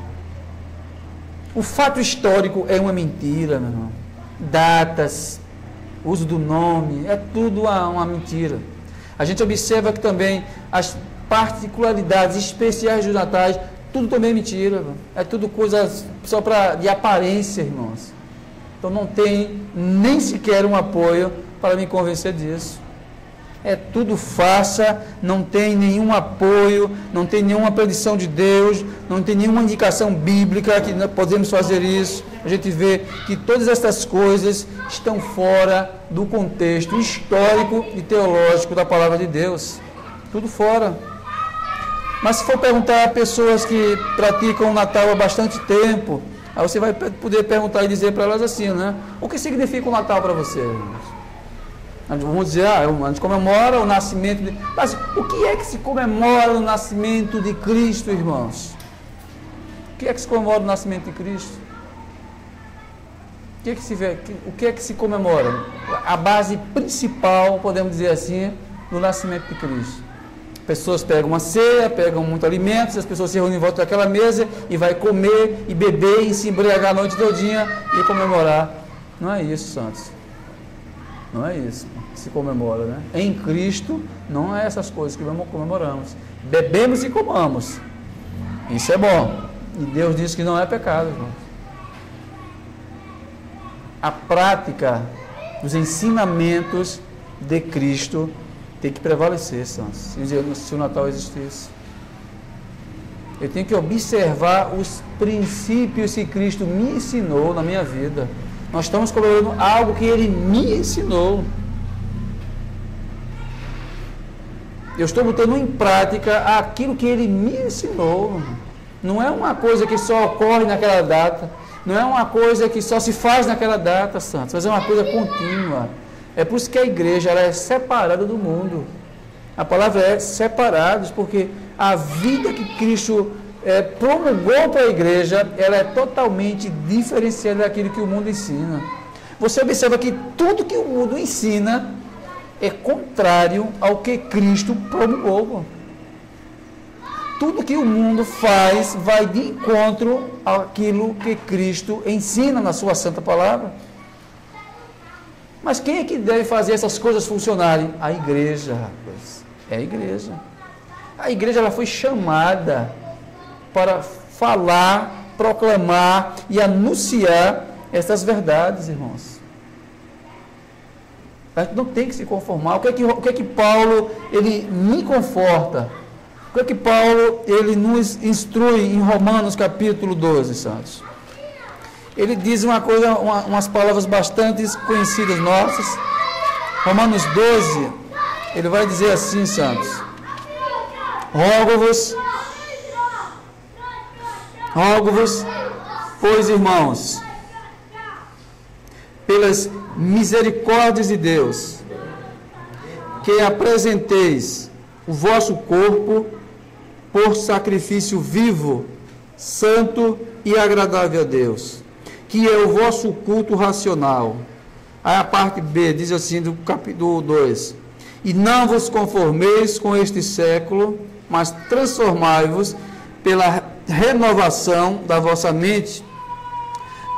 O fato histórico é uma mentira, meu irmão. Datas, uso do nome, é tudo uma mentira. A gente observa que também as particularidades especiais dos natais, tudo também é mentira. É tudo coisa só de aparência, irmãos. Então não tem nem sequer um apoio para me convencer disso. É tudo farsa, não tem nenhum apoio, não tem nenhuma predição de Deus, não tem nenhuma indicação bíblica que nós podemos fazer isso. A gente vê que todas essas coisas estão fora do contexto histórico e teológico da palavra de Deus. Tudo fora. Mas se for perguntar a pessoas que praticam o Natal há bastante tempo, aí você vai poder perguntar e dizer para elas assim, né? O que significa o Natal para você, irmãos? Vamos dizer, a gente comemora o nascimento de... Mas o que é que se comemora o nascimento de Cristo, irmãos? O que é que se comemora o nascimento de Cristo? O que é que se comemora? A base principal, podemos dizer assim, do nascimento de Cristo. Pessoas pegam uma ceia, pegam muitos alimentos, as pessoas se reúnem em volta daquela mesa e vai comer e beber e se embriagar a noite todinha e comemorar. Não é isso, santos. Não é isso que se comemora, né? Em Cristo não é essas coisas que comemoramos. Bebemos e comamos. Isso é bom. E Deus diz que não é pecado, irmãos. A prática dos ensinamentos de Cristo tem que prevalecer, santos. Se o Natal existisse. Eu tenho que observar os princípios que Cristo me ensinou na minha vida. Nós estamos comemorando algo que Ele me ensinou. Eu estou botando em prática aquilo que Ele me ensinou. Não é uma coisa que só ocorre naquela data. Não é uma coisa que só se faz naquela data, santos. Mas é uma coisa contínua. É por isso que a igreja ela é separada do mundo. A palavra é separados, porque a vida que Cristo promulgou para a igreja, ela é totalmente diferenciada daquilo que o mundo ensina. Você observa que tudo que o mundo ensina é contrário ao que Cristo promulgou. Tudo que o mundo faz vai de encontro àquilo que Cristo ensina na sua santa palavra. Mas quem é que deve fazer essas coisas funcionarem? A igreja, rapaz. É a igreja. A igreja ela foi chamada para falar, proclamar e anunciar essas verdades, irmãos. A gente não tem que se conformar. O que é que Paulo ele me conforta? O que é que Paulo ele nos instrui em Romanos capítulo 12, santos? Ele diz uma coisa, umas palavras bastante conhecidas nossas. Romanos 12, ele vai dizer assim, santos: Rogo-vos, pois, irmãos, pelas misericórdias de Deus, que apresenteis o vosso corpo por sacrifício vivo, santo e agradável a Deus, que é o vosso culto racional. Aí a parte B diz assim do capítulo 2: e não vos conformeis com este século, mas transformai-vos pela renovação da vossa mente,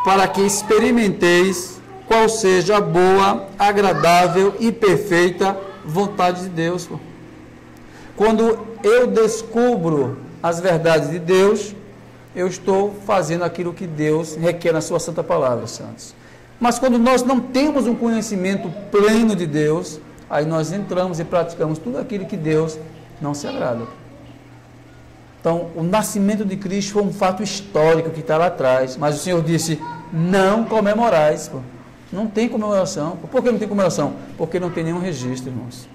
para que experimenteis qual seja a boa, agradável e perfeita vontade de Deus. Pô. Quando eu descubro as verdades de Deus, eu estou fazendo aquilo que Deus requer na sua santa palavra, santos. Mas quando nós não temos um conhecimento pleno de Deus, aí nós entramos e praticamos tudo aquilo que Deus não se agrada. Então, o nascimento de Cristo foi um fato histórico que está lá atrás, mas o Senhor disse, não comemorais. Pô. Não tem comemoração. Por que não tem comemoração? Porque não tem nenhum registro, irmãos.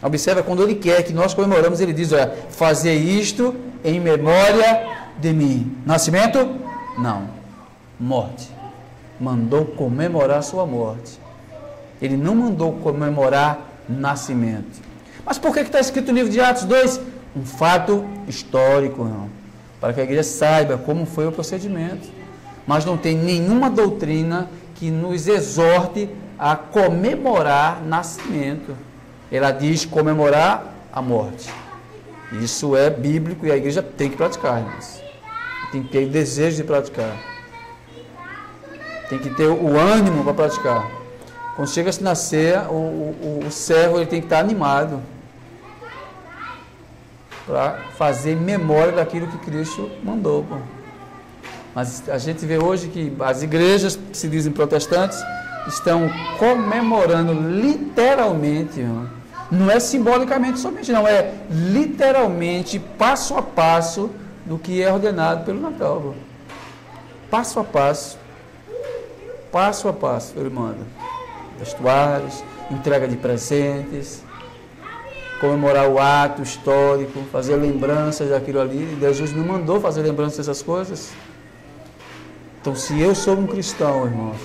Observa, quando Ele quer que nós comemoramos, Ele diz, olha, fazer isto em memória de mim. Nascimento? Não. Morte. Mandou comemorar sua morte. Ele não mandou comemorar nascimento. Mas por que está escrito no livro de Atos 2? Um fato histórico, irmão, para que a igreja saiba como foi o procedimento. Mas não tem nenhuma doutrina que nos exorte a comemorar nascimento. Ela diz comemorar a morte. Isso é bíblico e a igreja tem que praticar, irmãos. Tem que ter o desejo de praticar. Tem que ter o ânimo para praticar. Quando chega-se na ceia, o servo ele tem que estar animado para fazer memória daquilo que Cristo mandou. Pô. Mas a gente vê hoje que as igrejas que se dizem protestantes estão comemorando literalmente, não é simbolicamente somente, não, é literalmente, passo a passo do que é ordenado pelo Natal. Pô. Passo a passo ele manda. Vestuários, entrega de presentes, comemorar o ato histórico, fazer lembranças daquilo ali. Jesus não mandou fazer lembranças dessas coisas. Então, se eu sou um cristão, irmãos,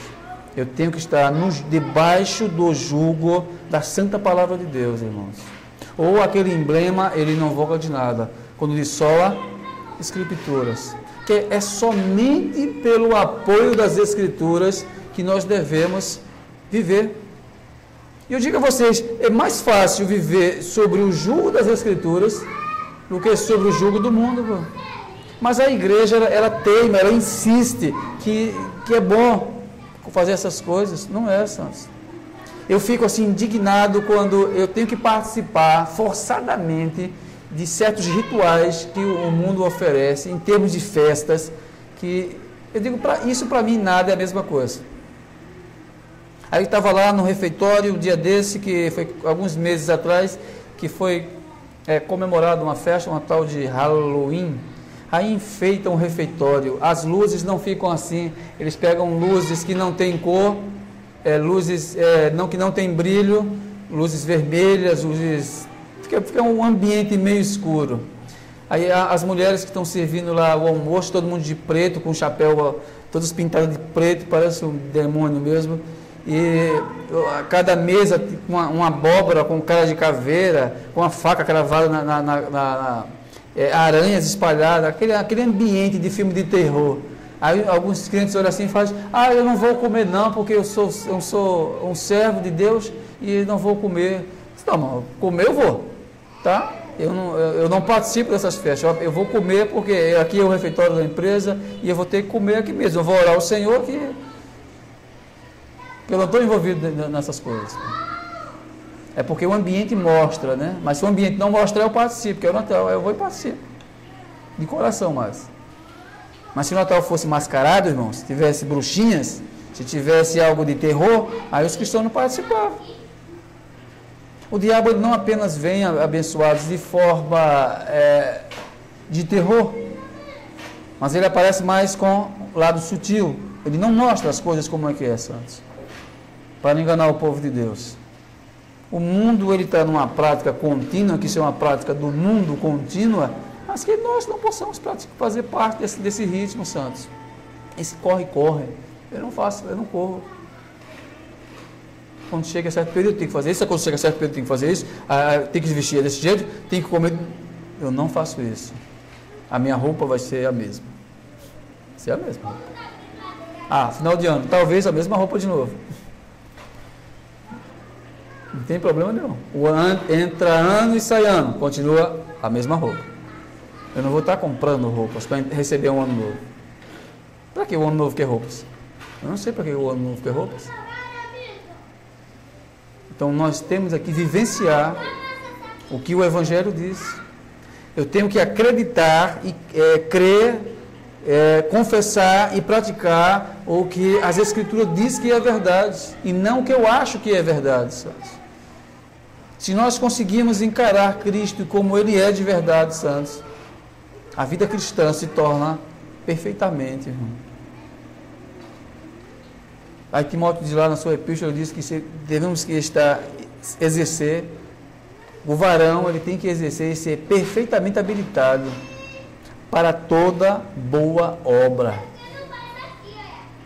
eu tenho que estar debaixo do jugo da santa palavra de Deus, irmãos. Ou aquele emblema, ele não voga de nada. Quando diz sola escrituras. Que é somente pelo apoio das escrituras que nós devemos viver. E eu digo a vocês, é mais fácil viver sobre o jugo das Escrituras do que sobre o jugo do mundo. Pô. Mas a igreja, ela teima, ela insiste que é bom fazer essas coisas. Não é, santos. Eu fico assim indignado quando eu tenho que participar forçadamente de certos rituais que o mundo oferece, em termos de festas, que eu digo, isso para mim nada é a mesma coisa. Aí eu estava lá no refeitório um dia desse, que foi alguns meses atrás, que foi comemorada uma festa, uma tal de Halloween. Aí enfeitam o refeitório, as luzes não ficam assim, eles pegam luzes que não têm cor, luzes que não têm brilho, luzes vermelhas, luzes... Fica um ambiente meio escuro. Aí as mulheres que estão servindo lá o almoço, todo mundo de preto, com chapéu, todos pintados de preto, parece um demônio mesmo. E a cada mesa uma abóbora com cara de caveira, com uma faca cravada aranhas espalhadas, aquele ambiente de filme de terror. Aí alguns crentes olham assim e falam, eu não vou comer não, porque eu sou um servo de Deus e não vou comer. Não, comer eu vou, tá? Eu não participo dessas festas, eu vou comer porque aqui é o refeitório da empresa e eu vou ter que comer aqui mesmo, eu vou orar ao Senhor que eu não estou envolvido nessas coisas. É porque o ambiente mostra, né? Mas se o ambiente não mostrar, eu participo, porque é o Natal, eu vou e participo. De coração mais. Mas se o Natal fosse mascarado, irmão, se tivesse bruxinhas, se tivesse algo de terror, aí os cristãos não participavam. O diabo não apenas vem abençoados de forma de terror, mas ele aparece mais com o lado sutil. Ele não mostra as coisas como é que é, santos, para enganar o povo de Deus. O mundo ele está numa prática contínua, que isso é uma prática do mundo contínua, mas que nós não possamos fazer parte desse ritmo, santos. Esse corre. Eu não faço, eu não corro. Quando chega a certo período, tem que fazer isso. Quando chega a certo período, tem que fazer isso. Tem que se vestir desse jeito, tem que comer. Eu não faço isso. A minha roupa vai ser a mesma. Vai ser a mesma. Final de ano, talvez a mesma roupa de novo. Não tem problema nenhum. Entra ano e sai ano, continua a mesma roupa. Eu não vou estar comprando roupas para receber um ano novo. Para que o ano novo quer roupas? Eu não sei para que o ano novo quer roupas. Então nós temos aqui vivenciar o que o Evangelho diz. Eu tenho que acreditar e crer, confessar e praticar o que as Escrituras dizem que é verdade e não o que eu acho que é verdade. Santos. Se nós conseguirmos encarar Cristo como Ele é de verdade, santos, a vida cristã se torna perfeitamente, irmão. Aí Timóteo diz lá na sua epístola, diz que devemos exercer, o varão ele tem que exercer e ser perfeitamente habilitado para toda boa obra.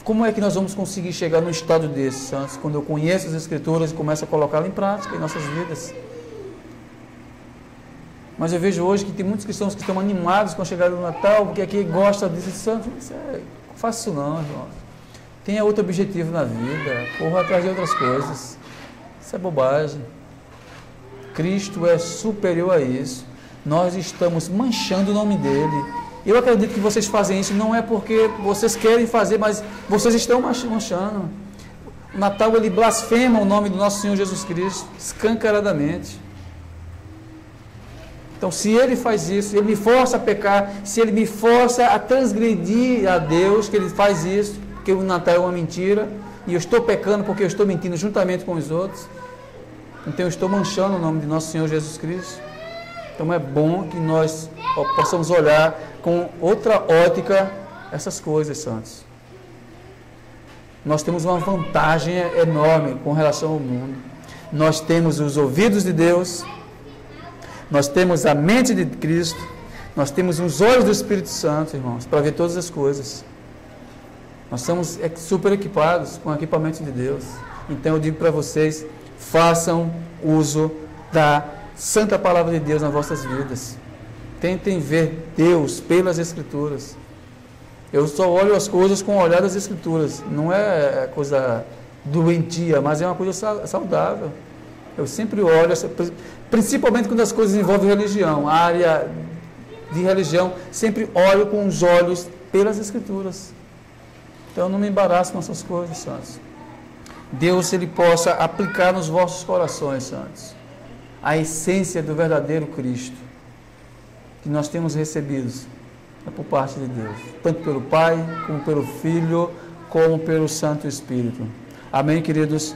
Como é que nós vamos conseguir chegar num estado desse, santos, quando eu conheço as Escrituras e começo a colocá-las em prática em nossas vidas? Mas eu vejo hoje que tem muitos cristãos que estão animados com a chegada do Natal, porque aqui gosta disso, santo, não faço isso não, irmão. Tenha outro objetivo na vida, corra atrás de outras coisas. Isso é bobagem. Cristo é superior a isso. Nós estamos manchando o nome dele. Eu acredito que vocês fazem isso não é porque vocês querem fazer, mas vocês estão manchando. O Natal ele blasfema o nome do nosso Senhor Jesus Cristo escancaradamente. Então, se ele faz isso, ele me força a pecar, se ele me força a transgredir a Deus, que ele faz isso, porque o Natal é uma mentira, e eu estou pecando porque eu estou mentindo juntamente com os outros, então eu estou manchando o nome de nosso Senhor Jesus Cristo. Então é bom que nós possamos olhar com outra ótica essas coisas, santos. Nós temos uma vantagem enorme com relação ao mundo. Nós temos os ouvidos de Deus, nós temos a mente de Cristo, nós temos os olhos do Espírito Santo, irmãos, para ver todas as coisas. Nós somos super equipados com o equipamento de Deus. Então eu digo para vocês, façam uso da Santa Palavra de Deus nas vossas vidas. Tentem ver Deus pelas Escrituras. Eu só olho as coisas com o olhar das Escrituras. Não é coisa doentia, mas é uma coisa saudável. Eu sempre olho, principalmente quando as coisas envolvem religião, a área de religião, sempre olho com os olhos pelas Escrituras. Então não me embaraço com essas coisas, santos. Deus, ele possa aplicar nos vossos corações, santos, a essência do verdadeiro Cristo, que nós temos recebido por parte de Deus, tanto pelo Pai, como pelo Filho, como pelo Santo Espírito. Amém, queridos?